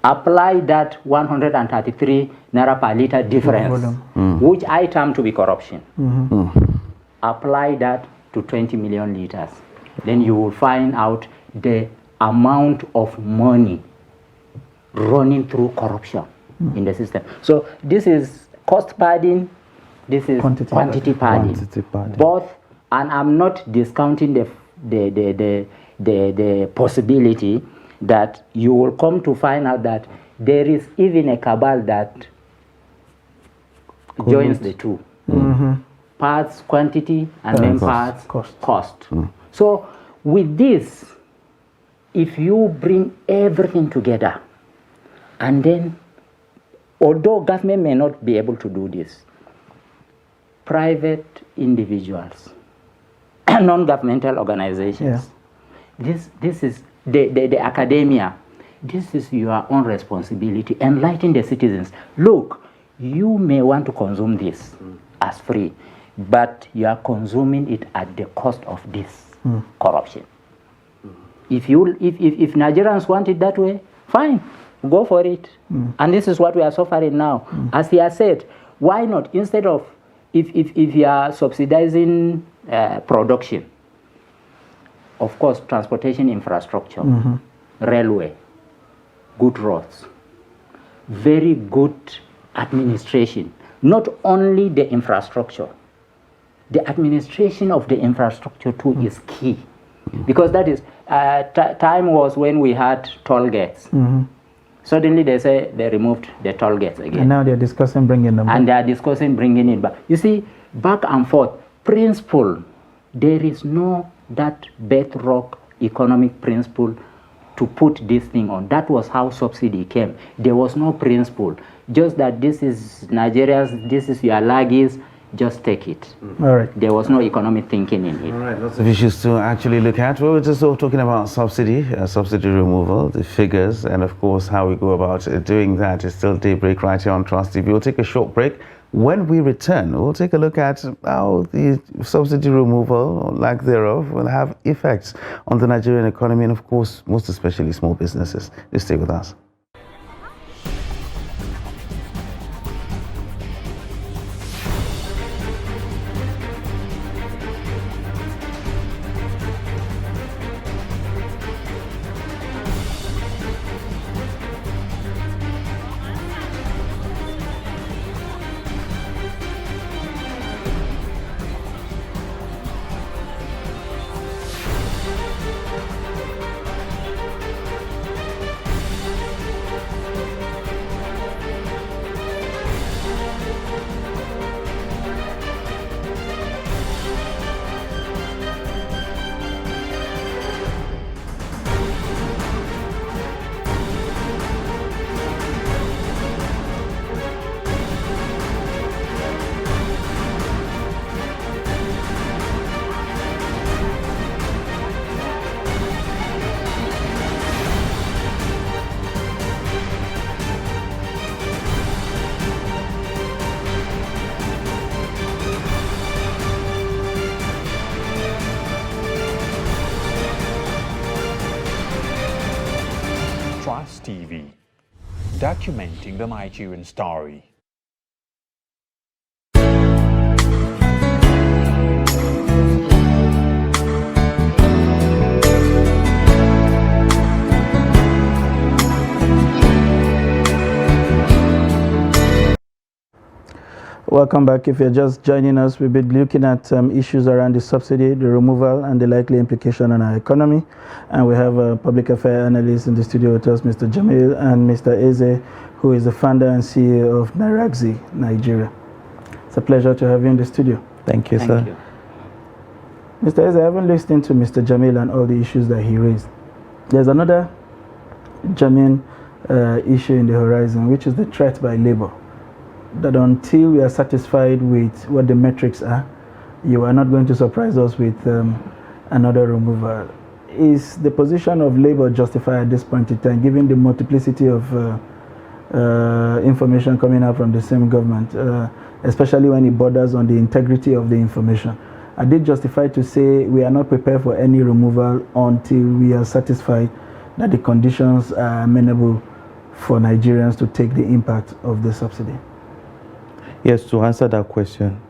S16: Apply that 133 naira per liter difference, which I term to be corruption. Apply that to 20 million liters. Then you will find out the amount of money running through corruption in the system. So this is cost padding, this is quantity padding. Both, and I'm not discounting the possibility that you will come to find out that there is even a cabal that joins the two. parts quantity and then parts cost. So with this, if you bring everything together, and then, although government may not be able to do this, private individuals, non-governmental organizations, this is the academia, this is your own responsibility. Enlighten the citizens. Look, you may want to consume this as free, but you are consuming it at the cost of this corruption. If Nigerians want it that way, fine, go for it. And this is what we are suffering now. As he has said, why not, instead of, if you are subsidizing production, of course, transportation infrastructure, railway, good roads, very good administration, not only the infrastructure, the administration of the infrastructure too is key. Because that is, time was when we had toll gates. Suddenly they say they removed the toll gates again.
S1: And now they're discussing bringing them back.
S16: And they are discussing bringing it back. You see, back and forth, principle, there is no that bedrock economic principle to put this thing on. That was how subsidy came. There was no principle. Just that this is Nigeria's, this is your laggies, just take it.
S1: All right.
S16: There was no economic thinking in it.
S2: All right, lots of issues to actually look at. We were just all talking about subsidy removal, the figures, and of course how we go about doing that. Is still Daybreak right here on Trust TV. We'll take a short break. When we return, we'll take a look at how the subsidy removal, or lack thereof, will have effects on the Nigerian economy and, of course, most especially small businesses. Just stay with us.
S18: Trust TV, documenting the Nigerian story.
S1: Welcome back. If you're just joining us, we've been looking at issues around the subsidy, the removal, and the likely implication on our economy. And we have a public affairs analyst in the studio with us, Mr. Jamil, and Mr. Eze, who is the founder and CEO of Nairaxi, Nigeria. It's a pleasure to have you in the studio.
S17: Thank you, sir.
S1: Mr. Eze, I haven't listened to Mr. Jamil and all the issues that he raised. There's another germane issue in the horizon, which is the threat by labor. That until we are satisfied with what the metrics are, you are not going to surprise us with another removal. Is the position of labor justified at this point in time, given the multiplicity of information coming out from the same government, especially when it borders on the integrity of the information? Are they justified to say we are not prepared for any removal until we are satisfied that the conditions are amenable for Nigerians to take the impact of the subsidy?
S17: Yes, to answer that question,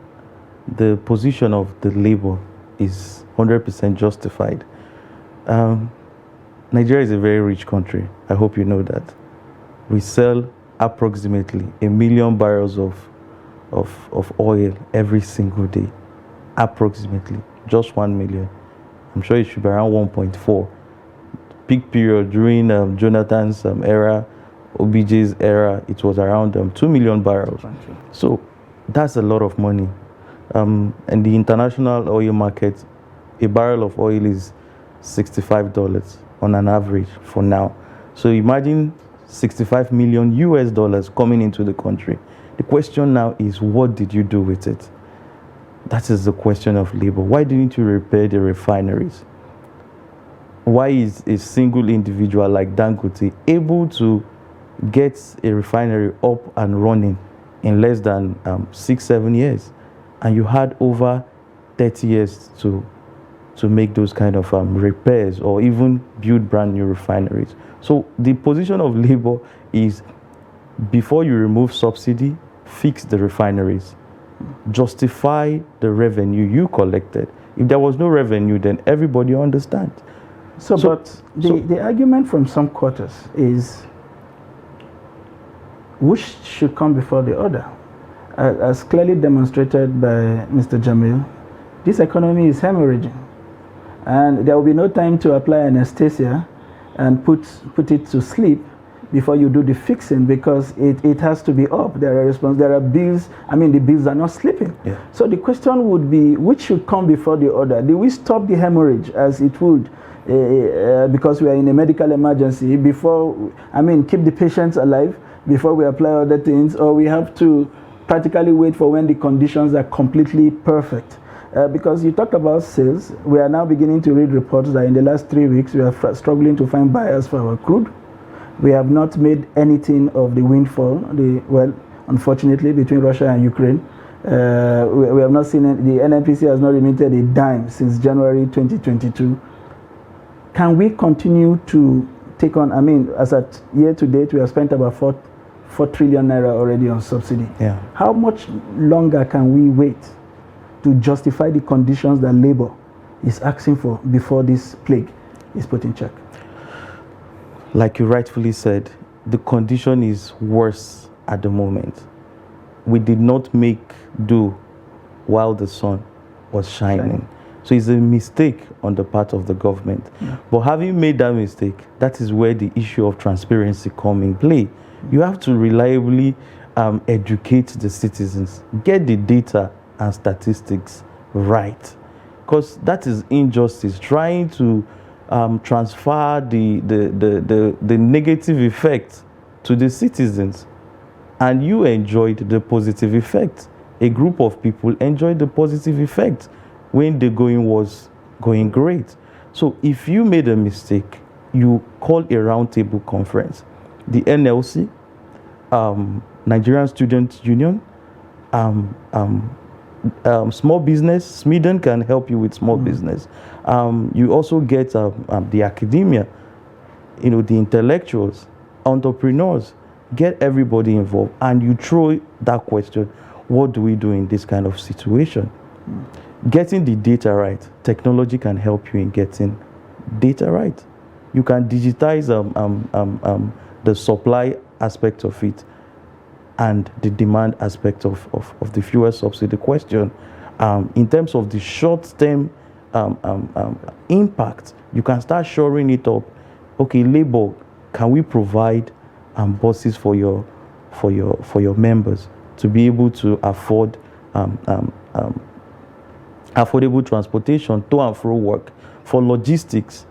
S17: the position of the labor is 100% justified. Nigeria is a very rich country. I hope you know that. We sell approximately 1 million barrels of oil every single day. Approximately, just 1 million. I'm sure it should be around 1.4. Peak period during Jonathan's era, OBJ's era, it was around 2 million barrels. So that's a lot of money. In the international oil market, a barrel of oil is $65 on an average for now. So imagine 65 million US dollars coming into the country. The question now is, what did you do with it? That is the question of labor. Why didn't you repair the refineries? Why is a single individual like Dangote able to get a refinery up and running in less than 6-7 years? And you had over 30 years to make those kind of repairs or even build brand new refineries. So the position of labor is, before you remove subsidy, fix the refineries. Justify the revenue you collected. If there was no revenue, then everybody understands.
S1: But the argument from some quarters is which should come before the other. As clearly demonstrated by Mr. Jamil, this economy is hemorrhaging. And there will be no time to apply anesthesia and put it to sleep before you do the fixing, because it has to be up. There are bills. I mean, the bills are not sleeping.
S17: Yeah.
S1: So the question would be, which should come before the other? Do we stop the hemorrhage as it would, because we are in a medical emergency, before, I mean, keep the patients alive before we apply other things, or we have to practically wait for when the conditions are completely perfect? Because you talk about sales, we are now beginning to read reports that in the last 3 weeks we are struggling to find buyers for our crude. We have not made anything of the windfall, unfortunately, between Russia and Ukraine. We have not seen it. The NNPC has not remitted a dime since January 2022. Can we continue to take on, I mean, as at year to date, we have spent about 4 trillion naira already on subsidy.
S17: Yeah.
S1: How much longer can we wait to justify the conditions that labor is asking for before this plague is put in check?
S17: Like you rightfully said, the condition is worse at the moment. We did not make do while the sun was shining. So it's a mistake on the part of the government. Yeah. But having made that mistake, that is where the issue of transparency comes in play. You have to reliably educate the citizens, get the data and statistics right, because that is injustice. Trying to transfer the negative effect to the citizens, and you enjoyed the positive effect. A group of people enjoyed the positive effect when the going was going great. So if you made a mistake, you call a roundtable conference. The NLC, Nigerian Student Union, small business, Sweden can help you with small business. You also get the academia, the intellectuals, entrepreneurs, get everybody involved, and you throw that question, what do we do in this kind of situation? Getting the data right, technology can help you in getting data right. You can digitize the supply aspect of it and the demand aspect of the fuel subsidy question. In terms of the short-term impact, you can start shoring it up. Okay, labor, can we provide buses for your members to be able to afford affordable transportation to and fro work? For logistics,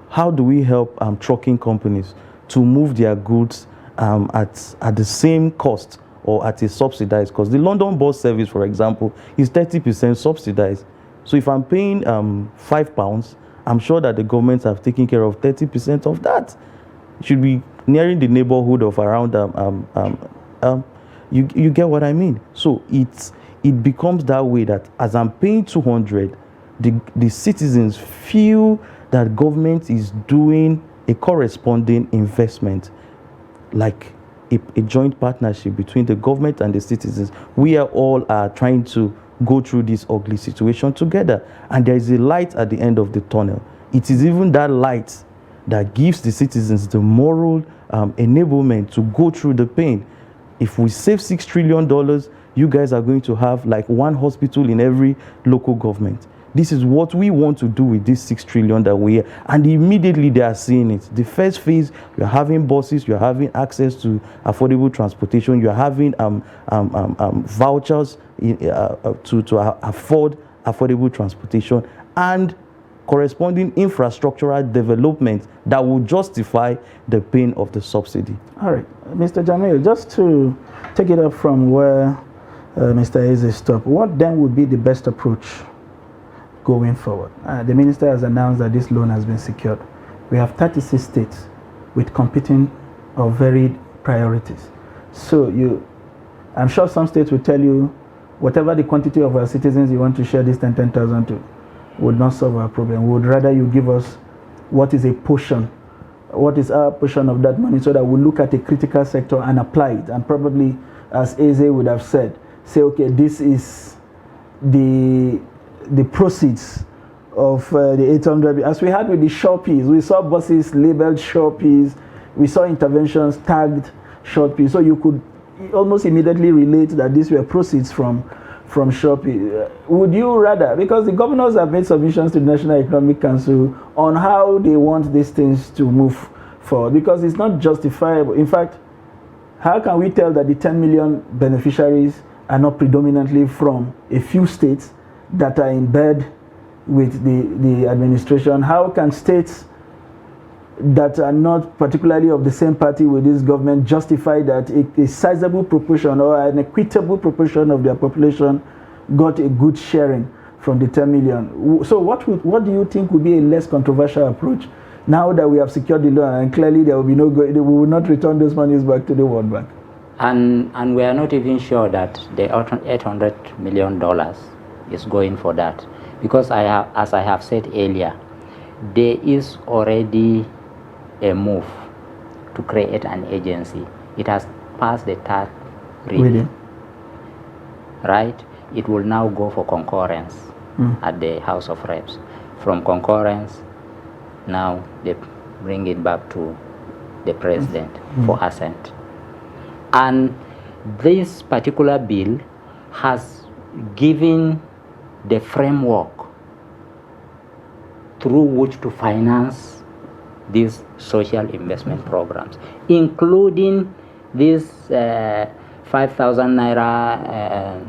S17: how do we help trucking companies to move their goods at the same cost or at a subsidized cost? The London bus service, for example, is 30% subsidized. So if I'm paying £5, I'm sure that the governments have taken care of 30% of that. It should be nearing the neighborhood of around you get what I mean? So it becomes that way, that as I'm paying 200, the citizens feel that government is doing a corresponding investment, like a joint partnership between the government and the citizens. We are all trying to go through this ugly situation together, and there is a light at the end of the tunnel. It is even that light that gives the citizens the moral enablement to go through the pain. If we save $6 trillion, you guys are going to have like one hospital in every local government. this is what we want to do with this 6 trillion that we, and immediately they are seeing it. The first phase, you're having buses, you're having access to affordable transportation, you're having vouchers to afford affordable transportation, and corresponding infrastructural development that will justify the paying of the subsidy.
S1: All right, Mr. Jamil, just to take it up from where Mr. Eze stopped, what then would be the best approach going forward? The minister has announced that this loan has been secured. We have 36 states with competing or varied priorities. So I'm sure some states will tell you, whatever the quantity of our citizens you want to share this 10,000 to would not solve our problem. We would rather you give us what is a portion, what is our portion of that money, so that we look at a critical sector and apply it. And probably, as Eze would have said, say, okay, this is the proceeds of the 800. As we had with the Shopees, we saw buses labeled Shopees, we saw interventions tagged Shopees. So you could almost immediately relate that these were proceeds from Shopee. Would you rather, because the governors have made submissions to the National Economic Council on how they want these things to move forward, because it's not justifiable. In fact, how can we tell that the 10 million beneficiaries are not predominantly from a few states that are in bed with the administration? How can states that are not particularly of the same party with this government justify that a sizable proportion or an equitable proportion of their population got a good sharing from the 10 million? So what do you think would be a less controversial approach now that we have secured the loan and clearly there will be we will not return those monies back to the World Bank?
S16: And we are not even sure that the $800 million is going for that, because as I have said earlier, there is already a move to create an agency. It has passed the third reading, right? It will now go for concurrence at the House of Reps. From concurrence, now they bring it back to the president for assent. And this particular bill has given the framework through which to finance these social investment programs, including this 5,000 naira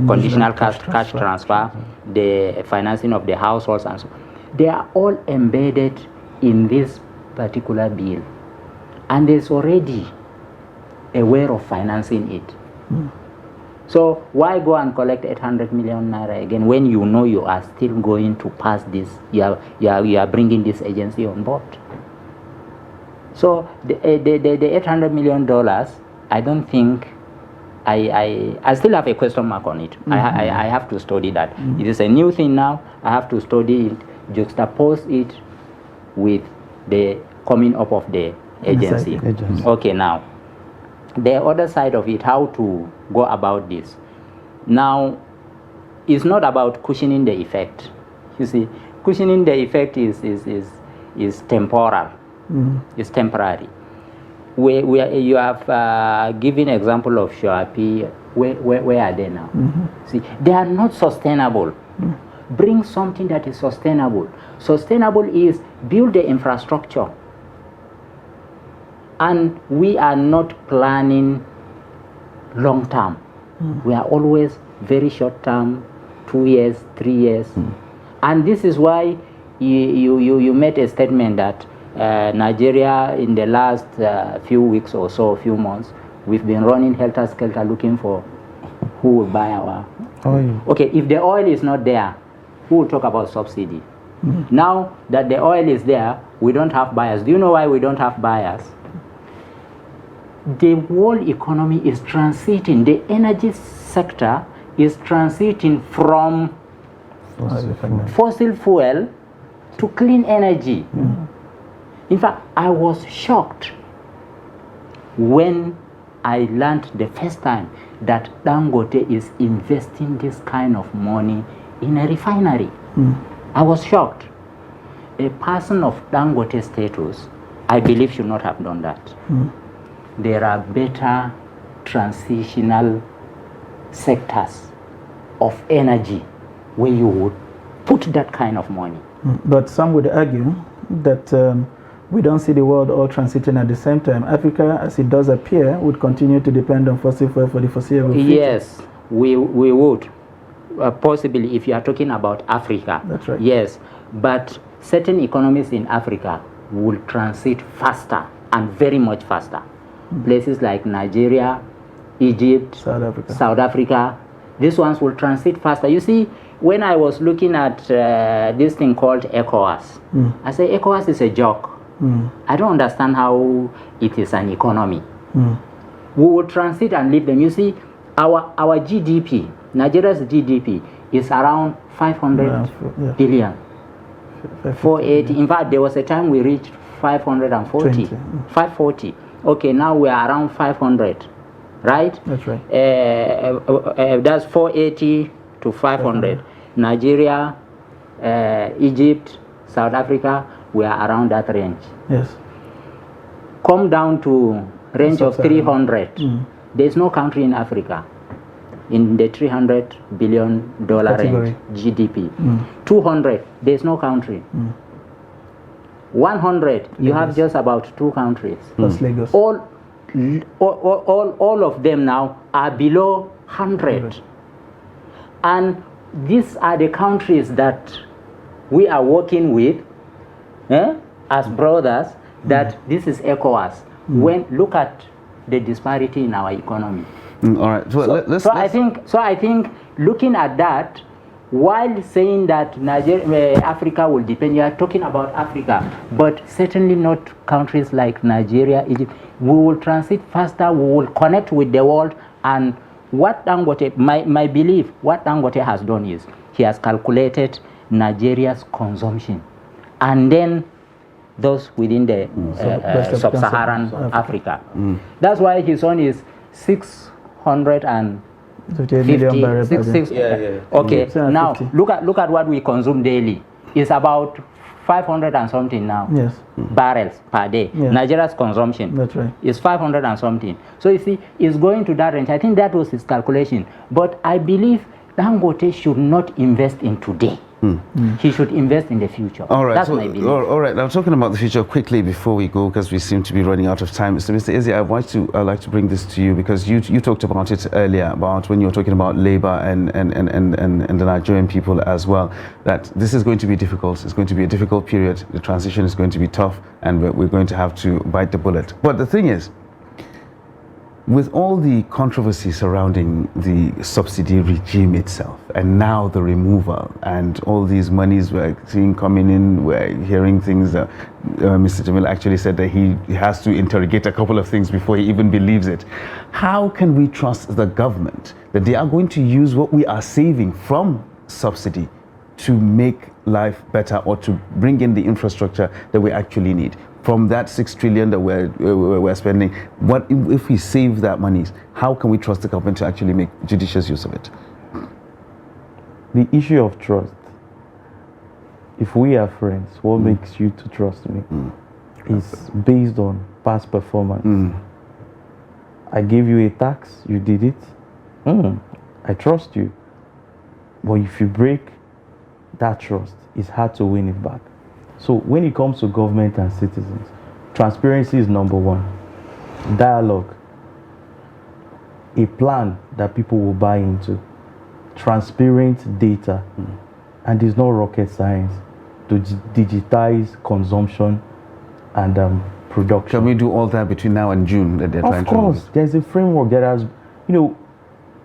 S16: conditional cash transfer, the financing of the households, and so on. They are all embedded in this particular bill, and there's already a way of financing it. So why go and collect 800 million naira again when you know you are still going to pass this? You are bringing this agency on board. So the $800 million, I don't think, I still have a question mark on it. I have to study that. It is a new thing now. I have to study it, juxtapose it with the coming up of the agency. Okay, now the other side of it, how to go about this. Now, it's not about cushioning the effect. You see, cushioning the effect is temporal. It's temporary. You have given example of Shopee. Where are they now? See, they are not sustainable. Bring something that is sustainable. Sustainable is build the infrastructure. And we are not planning long term. We are always very short term, 2 years, 3 years. And this is why you made a statement that Nigeria, in the last few weeks or so, few months, we've been running helter-skelter looking for who will buy our oil. Okay, if the oil is not there, who will talk about subsidy? Now that the oil is there, we don't have buyers. Do you know why we don't have buyers? The world economy is transiting, the energy sector is transiting from fossil fuel to clean energy. In fact, I was shocked when I learned the first time that Dangote is investing this kind of money in a refinery. I was shocked. A person of Dangote status, I believe, should not have done that. There are better transitional sectors of energy where you would put that kind of money.
S1: But some would argue that we don't see the world all transiting at the same time. Africa, as it does appear, would continue to depend on fossil fuel for the foreseeable future.
S16: Yes, we would. Possibly, if you are talking about Africa.
S1: That's right.
S16: Yes, but certain economies in Africa will transit faster and very much faster. Places like Nigeria, Egypt, South Africa, these ones will transit faster. You see, when I was looking at this thing called ECOWAS, I say ECOWAS is a joke. I don't understand how it is an economy. We will transit and leave them. You see, our GDP, Nigeria's GDP, is around 500 billion. 480. In fact, there was a time we reached 540. 540. Okay, now we are around 500. Right?
S1: That's right.
S16: That's 480 to 500. Nigeria, Egypt, South Africa, we are around that range.
S1: Yes.
S16: Come down to range of 300. There's no country in Africa in the $300 billion range GDP. 200, there's no country. 100, you have just about 2 countries.
S1: Plus Lagos.
S16: All of them now are below 100. And these are the countries that we are working with as brothers, that this is ECOWAS. When look at the disparity in our economy.
S2: All right. So,
S16: I think looking at that, while saying that Africa will depend, you are talking about Africa, but certainly not countries like Nigeria, Egypt. We will transit faster, we will connect with the world, and what Dangote, my belief, what Dangote has done is, he has calculated Nigeria's consumption, and then those within the sub-Saharan Africa. That's why his own is 650
S1: million barrels per day.
S16: Okay, now look at what we consume daily. It's about 500 and something now.
S1: Yes.
S16: Barrels per day.
S1: Yes.
S16: Nigeria's consumption.
S1: That's right.
S16: Is 500 and something. So you see, it's going to that range. I think that was his calculation. But I believe Dangote should not invest in today. He should invest in the future.
S2: All right.
S16: That's my belief.
S2: All right. Now, talking about the future quickly before we go, because we seem to be running out of time. So, Mr. Eze, I'd like to bring this to you, because you talked about it earlier, about when you were talking about labor and the Nigerian people as well, that this is going to be difficult. It's going to be a difficult period. The transition is going to be tough, and we're going to have to bite the bullet. But the thing is, with all the controversy surrounding the subsidy regime itself, and now the removal, and all these monies we're seeing coming in, we're hearing things that Mr. Jamil actually said that he has to interrogate a couple of things before he even believes it. How can we trust the government that they are going to use what we are saving from subsidy to make life better, or to bring in the infrastructure that we actually need? From that 6 trillion that we're spending, what if we save that money? How can we trust the government to actually make judicious use of it?
S17: The issue of trust. If we are friends, what makes you to trust me is based on past performance. I gave you a tax, you did it. I trust you. But if you break that trust, it's hard to win it back. So when it comes to government and citizens, transparency is number one. Dialogue. A plan that people will buy into. Transparent data. And there's no rocket science to digitize consumption and production.
S2: Can we do all that between now and June that they're trying to do?
S17: Of course, there's a framework that has,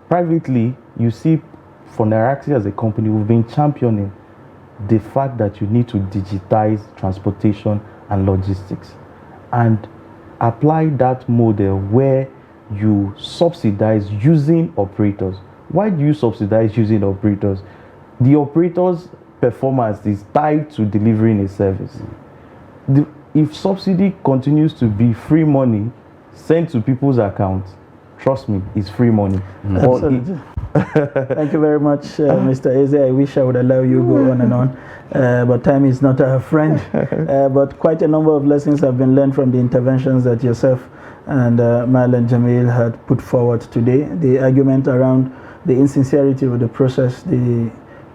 S17: privately, you see, for Nairaxi as a company, we've been championing the fact that you need to digitize transportation and logistics and apply that model where you subsidize using operators. Why do you subsidize using operators? The operator's performance is tied to delivering a service. If subsidy continues to be free money sent to people's accounts, trust me, it's free money.
S1: Absolutely. Thank you very much, Mr. Eze. I wish I would allow you go on and on, but time is not our friend. But quite a number of lessons have been learned from the interventions that yourself and Marlon Jamil had put forward today. The argument around the insincerity with the process, the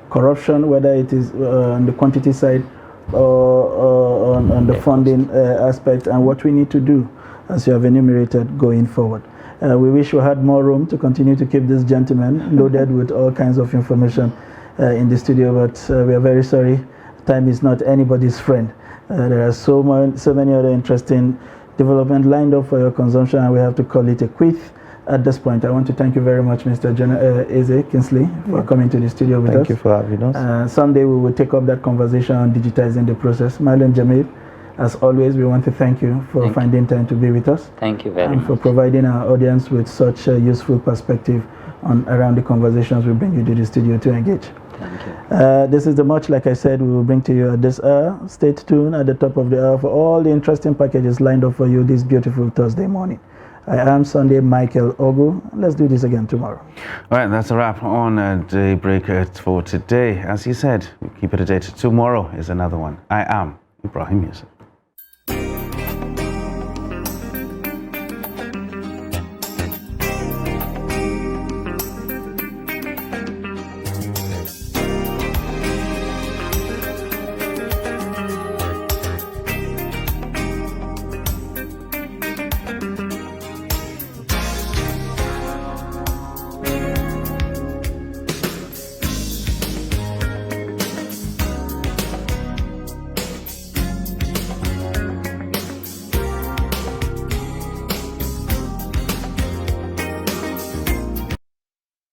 S1: corruption, whether it is on the quantity side or on the funding aspect, and what we need to do, as you have enumerated, going forward. We wish we had more room to continue to keep this gentleman loaded with all kinds of information in the studio, but we are very sorry. Time is not anybody's friend. There are so many other interesting developments lined up for your consumption, and we have to call it a quit at this point. I want to thank you very much, Mr. Eze Kingsley, for coming to the studio with us.
S17: Thank you for having us.
S1: Someday we will take up that conversation on digitizing the process. Marlon Jamil, as always, we want to thank you for finding time to be with us.
S16: Thank you very much.
S1: And for providing our audience with such a useful perspective around the conversations we bring you to the studio to engage.
S16: Thank you.
S1: This is the much, like I said, we will bring to you at this hour. Stay tuned at the top of the hour for all the interesting packages lined up for you this beautiful Thursday morning. I am Sunday Michael Ogu. Let's do this again tomorrow.
S2: All right, that's a wrap on Daybreak for today. As you said, we keep it a date. Tomorrow is another one. I am Ibrahim Yusuf.